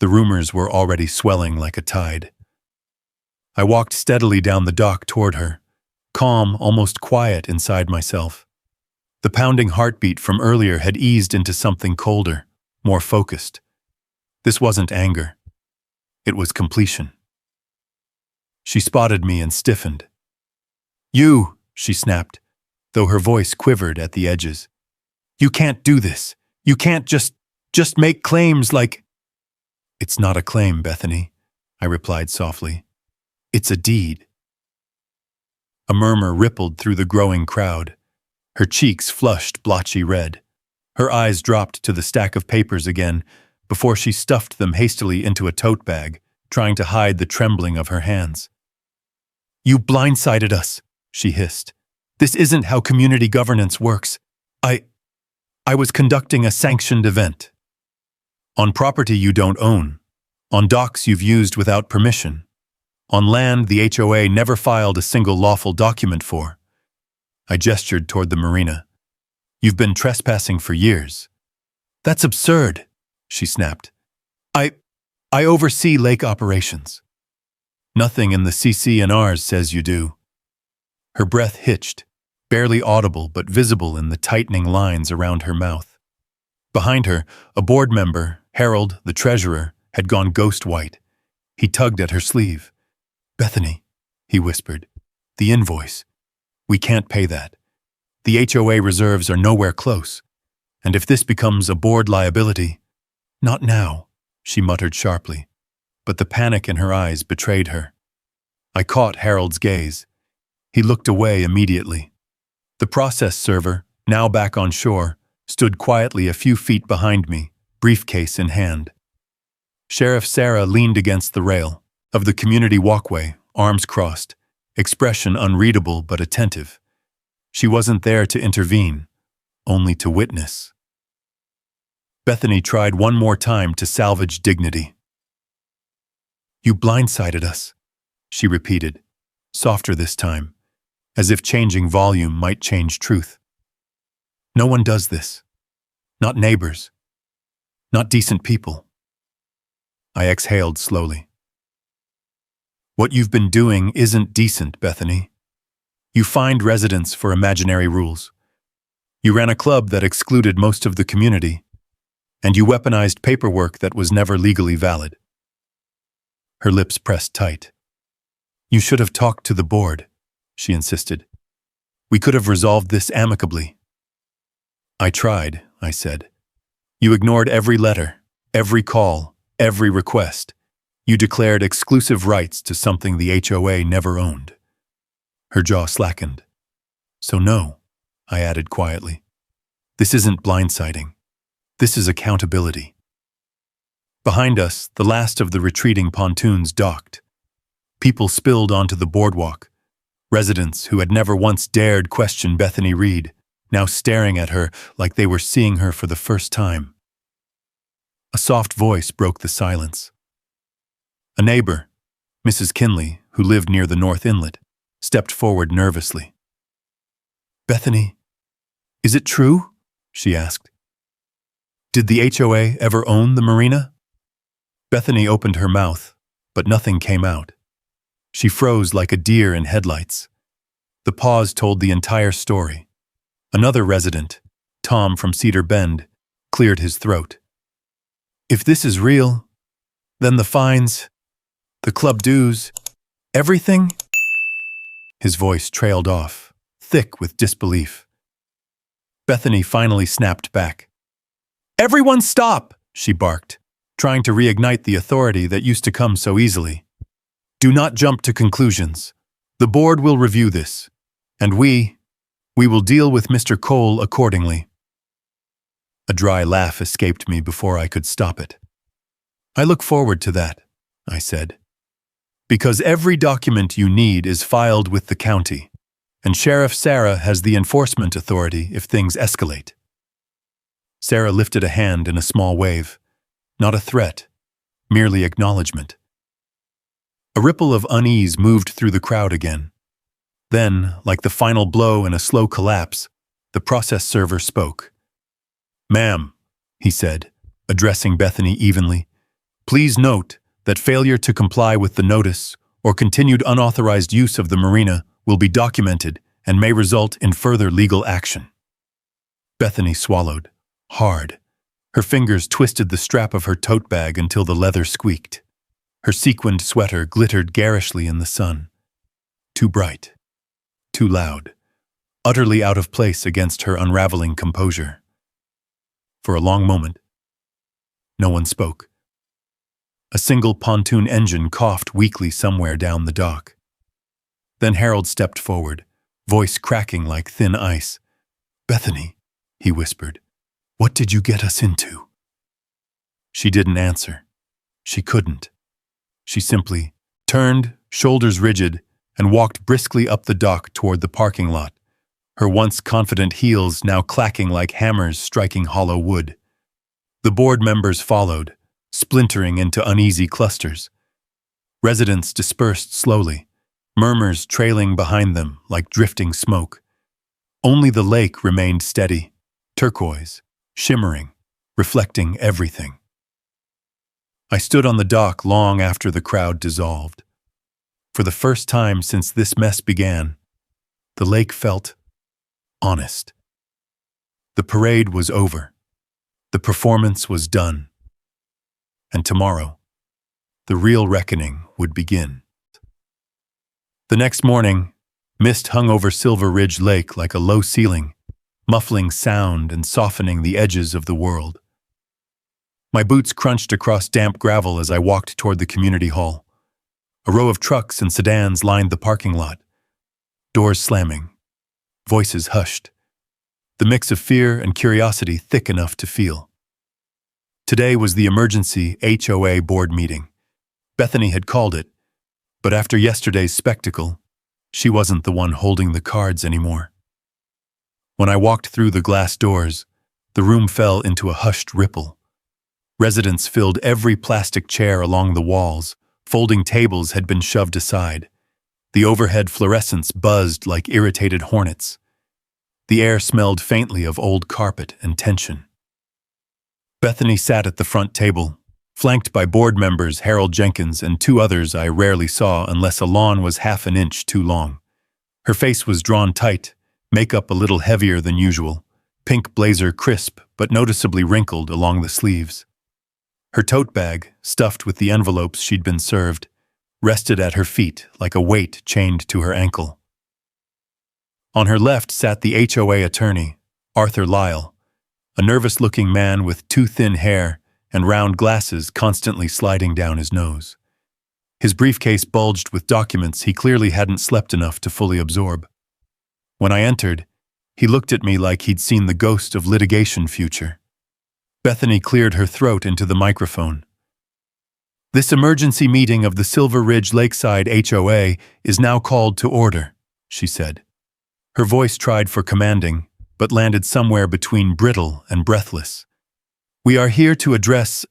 The rumors were already swelling like a tide. I walked steadily down the dock toward her, calm, almost quiet inside myself. The pounding heartbeat from earlier had eased into something colder, more focused. This wasn't anger. It was completion. She spotted me and stiffened. "You," she snapped, though her voice quivered at the edges. "You can't do this. You can't just make claims like—" "It's not a claim, Bethany," I replied softly. "It's a deed." A murmur rippled through the growing crowd. Her cheeks flushed blotchy red. Her eyes dropped to the stack of papers again before she stuffed them hastily into a tote bag, trying to hide the trembling of her hands. "You blindsided us," she hissed. "This isn't how community governance works. I was conducting a sanctioned event. On property you don't own. On docks you've used without permission. On land the HOA never filed a single lawful document for." I gestured toward the marina. "You've been trespassing for years." "That's absurd," she snapped. I oversee lake operations. Nothing in the CC&Rs says you do. Her breath hitched, barely audible but visible in the tightening lines around her mouth. Behind her, a board member, Harold, the treasurer, had gone ghost white. He tugged at her sleeve. "Bethany," he whispered, "the invoice. We can't pay that. The HOA reserves are nowhere close. And if this becomes a board liability—" "Not now," she muttered sharply, but the panic in her eyes betrayed her. I caught Harold's gaze. He looked away immediately. The process server, now back on shore, stood quietly a few feet behind me, briefcase in hand. Sheriff Sarah leaned against the rail of the community walkway, arms crossed, expression unreadable but attentive. She wasn't there to intervene, only to witness. Bethany tried one more time to salvage dignity. "You blindsided us," she repeated, softer this time, as if changing volume might change truth. "No one does this. Not neighbors. Not decent people." I exhaled slowly. "What you've been doing isn't decent, Bethany. You fined residents for imaginary rules. You ran a club that excluded most of the community, and you weaponized paperwork that was never legally valid." Her lips pressed tight. "You should have talked to the board," she insisted. "We could have resolved this amicably." "I tried," I said. "You ignored every letter, every call, every request. You declared exclusive rights to something the HOA never owned." Her jaw slackened. "So no," I added quietly. "This isn't blindsiding. This is accountability." Behind us, the last of the retreating pontoons docked. People spilled onto the boardwalk. Residents who had never once dared question Bethany Reed, now staring at her like they were seeing her for the first time. A soft voice broke the silence. A neighbor, Mrs. Kinley, who lived near the North Inlet, stepped forward nervously. "Bethany, is it true?" she asked. "Did the HOA ever own the marina?" Bethany opened her mouth, but nothing came out. She froze like a deer in headlights. The pause told the entire story. Another resident, Tom from Cedar Bend, cleared his throat. "If this is real, then the fines, the club dues, everything?" His voice trailed off, thick with disbelief. Bethany finally snapped back. "Everyone stop!" she barked, trying to reignite the authority that used to come so easily. "Do not jump to conclusions. The board will review this, and we will deal with Mr. Cole accordingly." A dry laugh escaped me before I could stop it. "I look forward to that," I said. "Because every document you need is filed with the county, and Sheriff Sarah has the enforcement authority if things escalate." Sarah lifted a hand in a small wave. Not a threat, merely acknowledgement. A ripple of unease moved through the crowd again. Then, like the final blow in a slow collapse, the process server spoke. "Ma'am," he said, addressing Bethany evenly, "please note that failure to comply with the notice or continued unauthorized use of the marina will be documented and may result in further legal action." Bethany swallowed, hard. Her fingers twisted the strap of her tote bag until the leather squeaked. Her sequined sweater glittered garishly in the sun. Too bright. Too loud. Utterly out of place against her unraveling composure. For a long moment, no one spoke. A single pontoon engine coughed weakly somewhere down the dock. Then Harold stepped forward, voice cracking like thin ice. "Bethany," he whispered, "what did you get us into?" She didn't answer. She couldn't. She simply turned, shoulders rigid, and walked briskly up the dock toward the parking lot, her once confident heels now clacking like hammers striking hollow wood. The board members followed, splintering into uneasy clusters. Residents dispersed slowly, murmurs trailing behind them like drifting smoke. Only the lake remained steady, turquoise, shimmering, reflecting everything. I stood on the dock long after the crowd dissolved. For the first time since this mess began, the lake felt honest. The parade was over. The performance was done. And tomorrow, the real reckoning would begin. The next morning, mist hung over Silver Ridge Lake like a low ceiling, muffling sound and softening the edges of the world. My boots crunched across damp gravel as I walked toward the community hall. A row of trucks and sedans lined the parking lot. Doors slamming. Voices hushed. The mix of fear and curiosity thick enough to feel. Today was the emergency HOA board meeting. Bethany had called it, but after yesterday's spectacle, she wasn't the one holding the cards anymore. When I walked through the glass doors, the room fell into a hushed ripple. Residents filled every plastic chair along the walls. Folding tables had been shoved aside. The overhead fluorescents buzzed like irritated hornets. The air smelled faintly of old carpet and tension. Bethany sat at the front table, flanked by board members Harold Jenkins and two others I rarely saw unless a lawn was half an inch too long. Her face was drawn tight, makeup a little heavier than usual, pink blazer crisp but noticeably wrinkled along the sleeves. Her tote bag, stuffed with the envelopes she'd been served, rested at her feet like a weight chained to her ankle. On her left sat the HOA attorney, Arthur Lyle, a nervous-looking man with too thin hair and round glasses constantly sliding down his nose. His briefcase bulged with documents he clearly hadn't slept enough to fully absorb. When I entered, he looked at me like he'd seen the ghost of litigation future. Bethany cleared her throat into the microphone. "This emergency meeting of the Silver Ridge Lakeside HOA is now called to order," she said. Her voice tried for commanding, but landed somewhere between brittle and breathless. "We are here to address,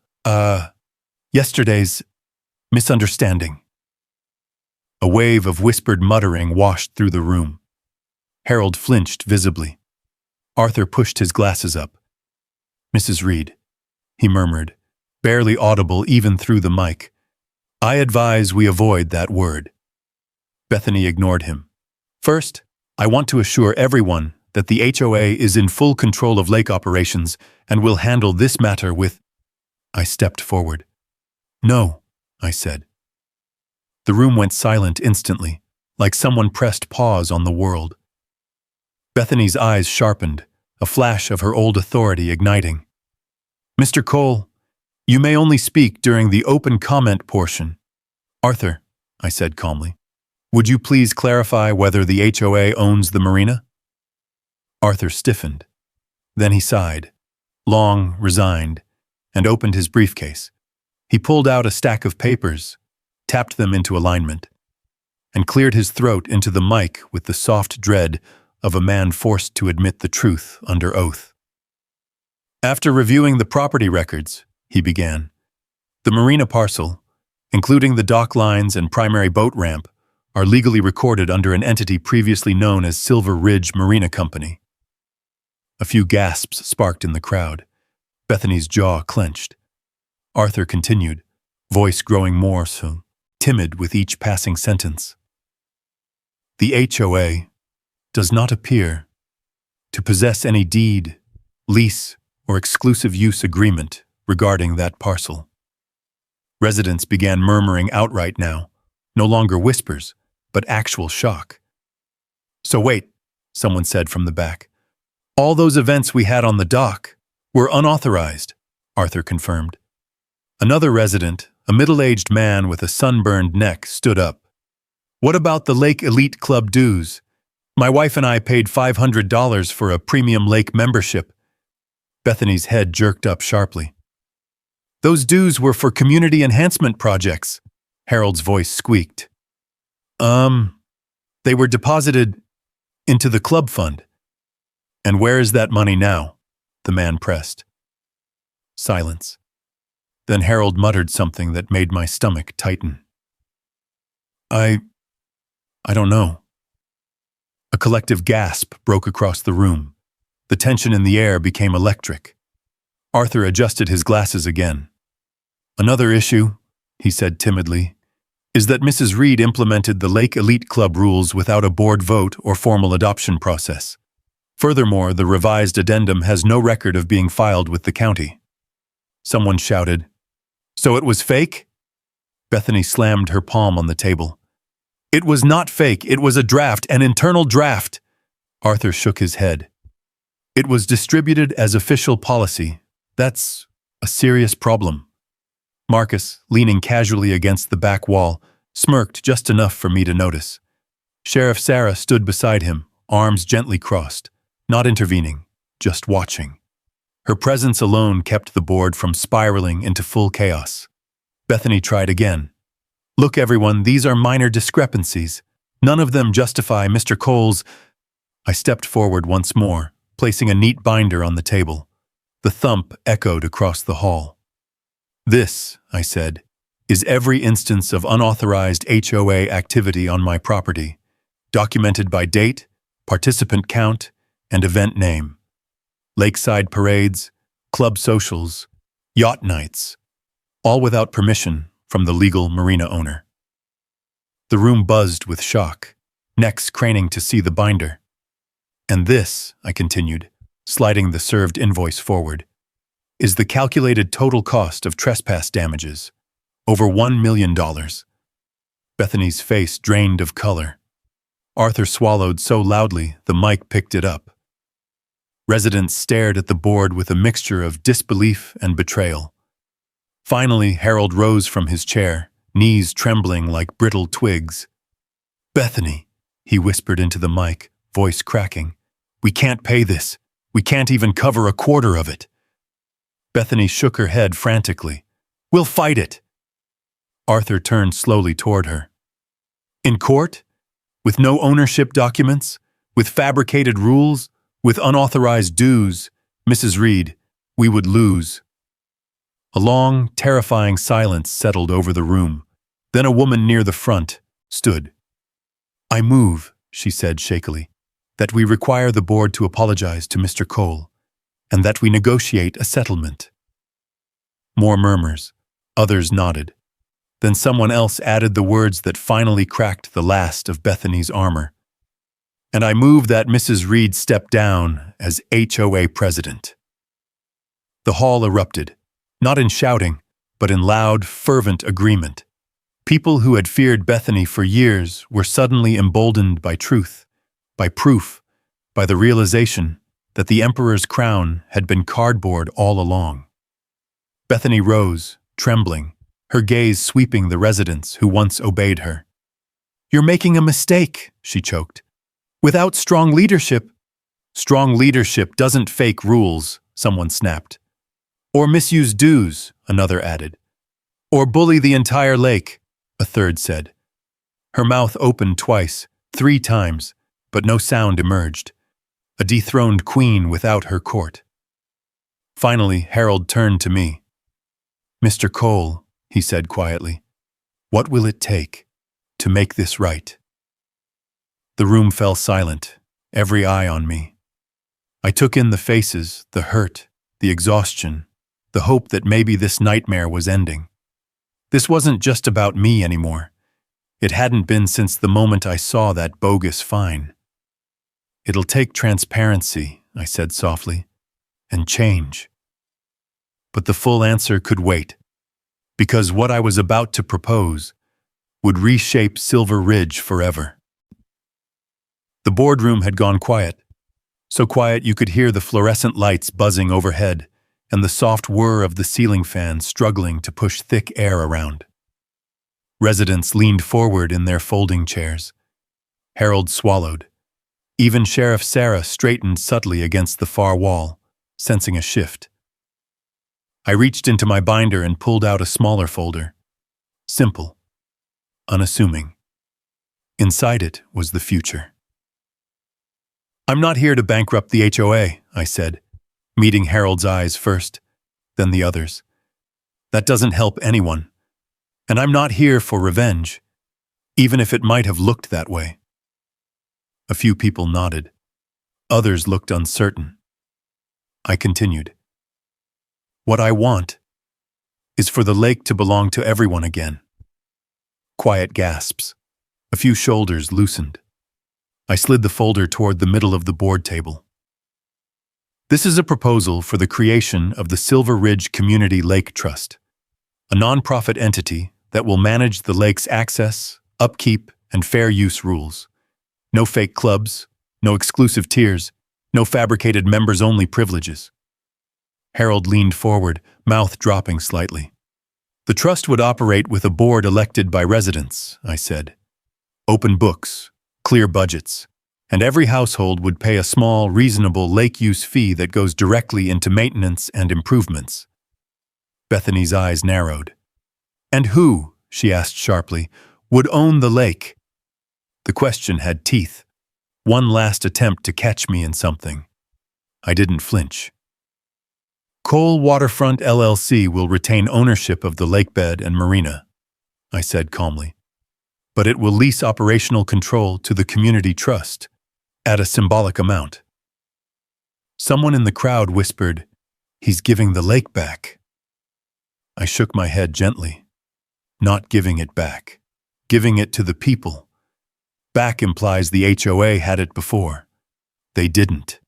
yesterday's misunderstanding." A wave of whispered muttering washed through the room. Harold flinched visibly. Arthur pushed his glasses up. "Mrs. Reed," he murmured, barely audible even through the mic, "I advise we avoid that word." Bethany ignored him. "First, I want to assure everyone that the HOA is in full control of lake operations and will handle this matter with—" I stepped forward. "No," I said. The room went silent instantly, like someone pressed pause on the world. Bethany's eyes sharpened, a flash of her old authority igniting. "Mr. Cole, you may only speak during the open comment portion." "Arthur," I said calmly, "would you please clarify whether the HOA owns the marina?" Arthur stiffened. Then he sighed, long, resigned, and opened his briefcase. He pulled out a stack of papers, tapped them into alignment, and cleared his throat into the mic with the soft dread of a man forced to admit the truth under oath. "After reviewing the property records," he began, "the marina parcel, including the dock lines and primary boat ramp, are legally recorded under an entity previously known as Silver Ridge Marina Company." A few gasps sparked in the crowd. Bethany's jaw clenched. Arthur continued, voice growing more so, timid with each passing sentence. "The HOA does not appear to possess any deed, lease, or exclusive use agreement regarding that parcel." Residents began murmuring outright now, no longer whispers, but actual shock. "So wait," someone said from the back. "All those events we had on the dock were unauthorized," Arthur confirmed. Another resident, a middle-aged man with a sunburned neck, stood up. "What about the Lake Elite Club dues? My wife and I paid $500 for a premium lake membership." Bethany's head jerked up sharply. "Those dues were for community enhancement projects," Harold's voice squeaked. They were deposited into the club fund." "And where is that money now?" the man pressed. Silence. Then Harold muttered something that made my stomach tighten. I don't know." A collective gasp broke across the room. The tension in the air became electric. Arthur adjusted his glasses again. Another issue, he said timidly, is that Mrs. Reed implemented the Lake Elite Club rules without a board vote or formal adoption process. Furthermore, the revised addendum has no record of being filed with the county. Someone shouted, "So it was fake?" Bethany slammed her palm on the table. "It was not fake, it was a draft, an internal draft." Arthur shook his head. "It was distributed as official policy. That's a serious problem." Marcus, leaning casually against the back wall, smirked just enough for me to notice. Sheriff Sarah stood beside him, arms gently crossed, not intervening, just watching. Her presence alone kept the board from spiraling into full chaos. Bethany tried again. "Look, everyone, these are minor discrepancies. None of them justify Mr. Cole's—" I stepped forward once more, placing a neat binder on the table. The thump echoed across the hall. "This," I said, "is every instance of unauthorized HOA activity on my property, documented by date, participant count, and event name. Lakeside parades, club socials, yacht nights, all without permission from the legal marina owner." The room buzzed with shock, necks craning to see the binder. "And this," I continued, sliding the served invoice forward, "is the calculated total cost of trespass damages. Over $1 million. Bethany's face drained of color. Arthur swallowed so loudly the mic picked it up. Residents stared at the board with a mixture of disbelief and betrayal. Finally, Harold rose from his chair, knees trembling like brittle twigs. "Bethany," he whispered into the mic, voice cracking, "we can't pay this. We can't even cover a quarter of it." Bethany shook her head frantically. "We'll fight it." Arthur turned slowly toward her. "In court? With no ownership documents? With fabricated rules? With unauthorized dues? Mrs. Reed, we would lose." A long, terrifying silence settled over the room. Then a woman near the front stood. "I move," she said shakily, "that we require the board to apologize to Mr. Cole, and that we negotiate a settlement." More murmurs. Others nodded. Then someone else added the words that finally cracked the last of Bethany's armor. "And I move that Mrs. Reed step down as HOA president." The hall erupted, not in shouting, but in loud, fervent agreement. People who had feared Bethany for years were suddenly emboldened by truth, by proof, by the realization that the emperor's crown had been cardboard all along. Bethany rose, trembling, her gaze sweeping the residents who once obeyed her. "You're making a mistake," she choked. "Without strong leadership—" "Strong leadership doesn't fake rules," someone snapped. "Or misuse dues," another added. "Or bully the entire lake," a third said. Her mouth opened twice, 3 times, but no sound emerged. A dethroned queen without her court. Finally, Harold turned to me. "Mr. Cole," he said quietly, "what will it take to make this right?" The room fell silent, every eye on me. I took in the faces, the hurt, the exhaustion, the hope that maybe this nightmare was ending. This wasn't just about me anymore. It hadn't been since the moment I saw that bogus fine. "It'll take transparency," I said softly, "and change." But the full answer could wait, because what I was about to propose would reshape Silver Ridge forever. The boardroom had gone quiet, so quiet you could hear the fluorescent lights buzzing overhead and the soft whir of the ceiling fan struggling to push thick air around. Residents leaned forward in their folding chairs. Harold swallowed. Even Sheriff Sarah straightened subtly against the far wall, sensing a shift. I reached into my binder and pulled out a smaller folder. Simple. Unassuming. Inside it was the future. "I'm not here to bankrupt the HOA," I said, meeting Harold's eyes first, then the others. "That doesn't help anyone. And I'm not here for revenge, even if it might have looked that way." A few people nodded. Others looked uncertain. I continued. "What I want is for the lake to belong to everyone again. Quiet gasps. A few shoulders loosened. I slid the folder toward the middle of the board table. This is a proposal for the creation of the Silver Ridge Community Lake Trust, a nonprofit entity that will manage the lake's access, upkeep, and fair use rules. No fake clubs, no exclusive tiers, no fabricated members-only privileges. Harold leaned forward, mouth dropping slightly. The trust would operate with a board elected by residents, I said. Open books, clear budgets, and every household would pay a small, reasonable lake use fee that goes directly into maintenance and improvements. Bethany's eyes narrowed. And who, she asked sharply, would own the lake? The question had teeth. One last attempt to catch me in something. I didn't flinch. Cole Waterfront LLC will retain ownership of the lakebed and marina, I said calmly. But it will lease operational control to the community trust, at a symbolic amount. Someone in the crowd whispered, "He's giving the lake back." I shook my head gently. Not giving it back. Giving it to the people. Back implies the HOA had it before. They didn't.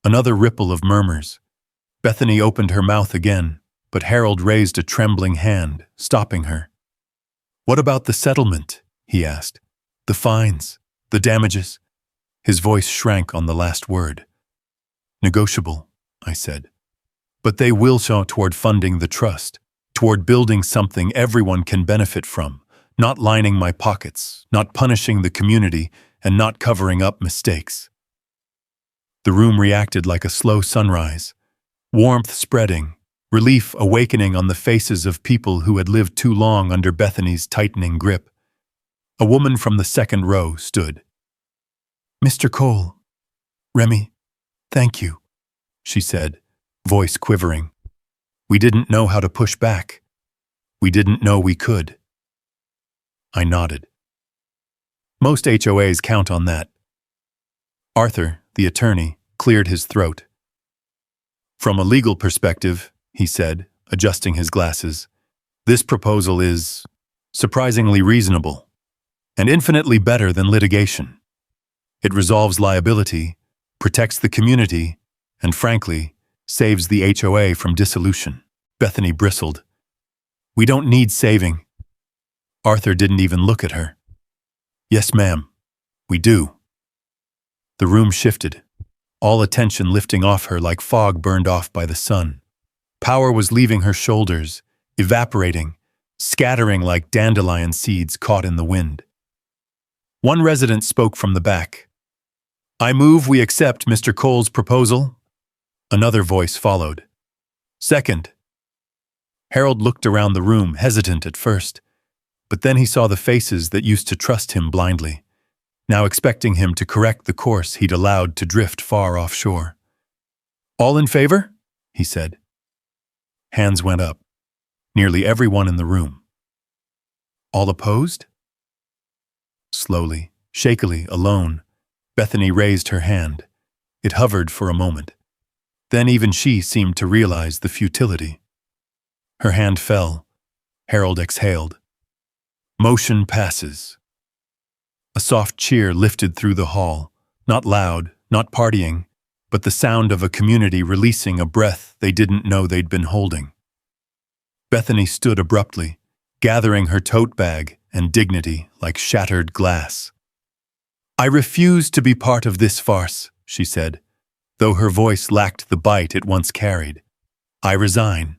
Another ripple of murmurs. Bethany opened her mouth again, but Harold raised a trembling hand, stopping her. "What about the settlement?" he asked. "The fines? The damages?" His voice shrank on the last word. "Negotiable," I said. "But they will show toward funding the trust, toward building something everyone can benefit from, not lining my pockets, not punishing the community, and not covering up mistakes." The room reacted like a slow sunrise, warmth spreading, relief awakening on the faces of people who had lived too long under Bethany's tightening grip. A woman from the second row stood. "Mr. Cole, Remy, thank you," she said, voice quivering. "We didn't know how to push back. We didn't know we could." I nodded. Most HOAs count on that. Arthur, the attorney, cleared his throat. "From a legal perspective," he said, adjusting his glasses, "this proposal is surprisingly reasonable and infinitely better than litigation. It resolves liability, protects the community, and frankly, saves the HOA from dissolution." Bethany bristled. "We don't need saving." Arthur didn't even look at her. "Yes, ma'am, we do." The room shifted, all attention lifting off her like fog burned off by the sun. Power was leaving her shoulders, evaporating, scattering like dandelion seeds caught in the wind. One resident spoke from the back. "I move we accept Mr. Cole's proposal." Another voice followed. "Second." Harold looked around the room, hesitant at first, but then he saw the faces that used to trust him blindly, now expecting him to correct the course he'd allowed to drift far offshore. "All in favor?" he said. Hands went up, nearly everyone in the room. "All opposed?" Slowly, shakily, alone, Bethany raised her hand. It hovered for a moment. Then even she seemed to realize the futility. Her hand fell. Harold exhaled. "Motion passes." A soft cheer lifted through the hall, not loud, not partying, but the sound of a community releasing a breath they didn't know they'd been holding. Bethany stood abruptly, gathering her tote bag and dignity like shattered glass. "I refuse to be part of this farce," she said, though her voice lacked the bite it once carried. "I resign."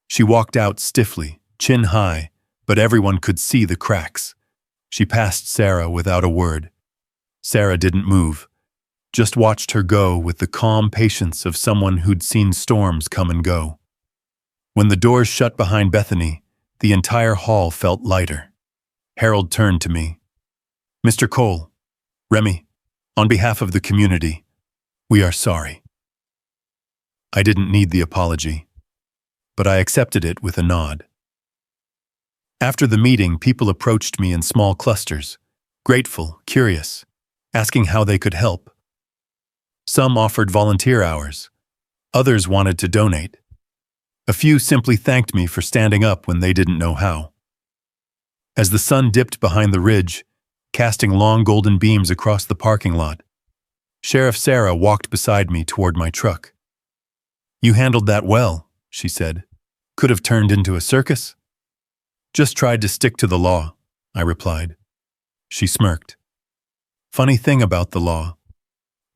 She walked out stiffly, chin high, but everyone could see the cracks. She passed Sarah without a word. Sarah didn't move, just watched her go with the calm patience of someone who'd seen storms come and go. When the doors shut behind Bethany, the entire hall felt lighter. Harold turned to me. "Mr. Cole, Remy, on behalf of the community, we are sorry." I didn't need the apology, but I accepted it with a nod. After the meeting, people approached me in small clusters, grateful, curious, asking how they could help. Some offered volunteer hours. Others wanted to donate. A few simply thanked me for standing up when they didn't know how. As the sun dipped behind the ridge, casting long golden beams across the parking lot, Sheriff Sarah walked beside me toward my truck. "You handled that well," she said. "Could have turned into a circus?" "Just tried to stick to the law," I replied. She smirked. "Funny thing about the law.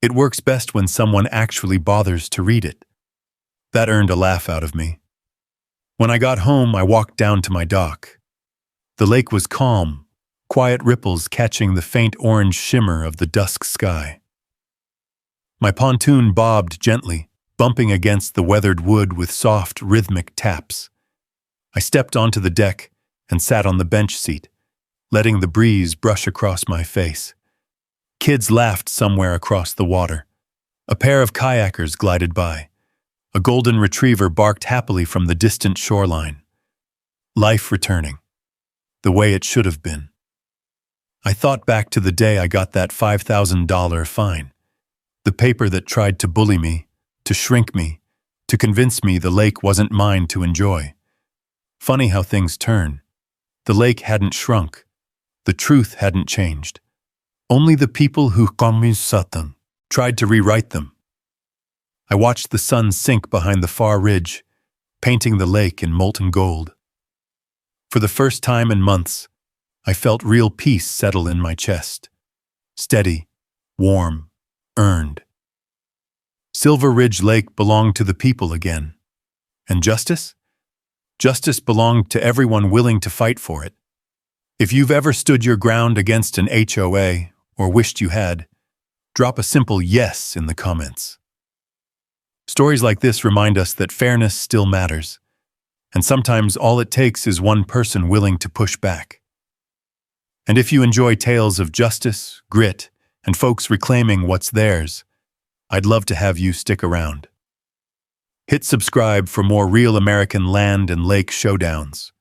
It works best when someone actually bothers to read it." That earned a laugh out of me. When I got home, I walked down to my dock. The lake was calm, quiet ripples catching the faint orange shimmer of the dusk sky. My pontoon bobbed gently, bumping against the weathered wood with soft, rhythmic taps. I stepped onto the deck and sat on the bench seat, letting the breeze brush across my face. Kids laughed somewhere across the water. A pair of kayakers glided by. A golden retriever barked happily from the distant shoreline. Life returning, the way it should have been. I thought back to the day I got that $5,000 fine. The paper that tried to bully me, to shrink me, to convince me the lake wasn't mine to enjoy. Funny how things turn. The lake hadn't shrunk. The truth hadn't changed. Only the people who commis Satan tried to rewrite them. I watched the sun sink behind the far ridge, painting the lake in molten gold. For the first time in months, I felt real peace settle in my chest. Steady, warm, earned. Silver Ridge Lake belonged to the people again. And justice? Justice belonged to everyone willing to fight for it. If you've ever stood your ground against an HOA, or wished you had, drop a simple yes in the comments. Stories like this remind us that fairness still matters, and sometimes all it takes is one person willing to push back. And if you enjoy tales of justice, grit, and folks reclaiming what's theirs, I'd love to have you stick around. Hit subscribe for more real American land and lake showdowns.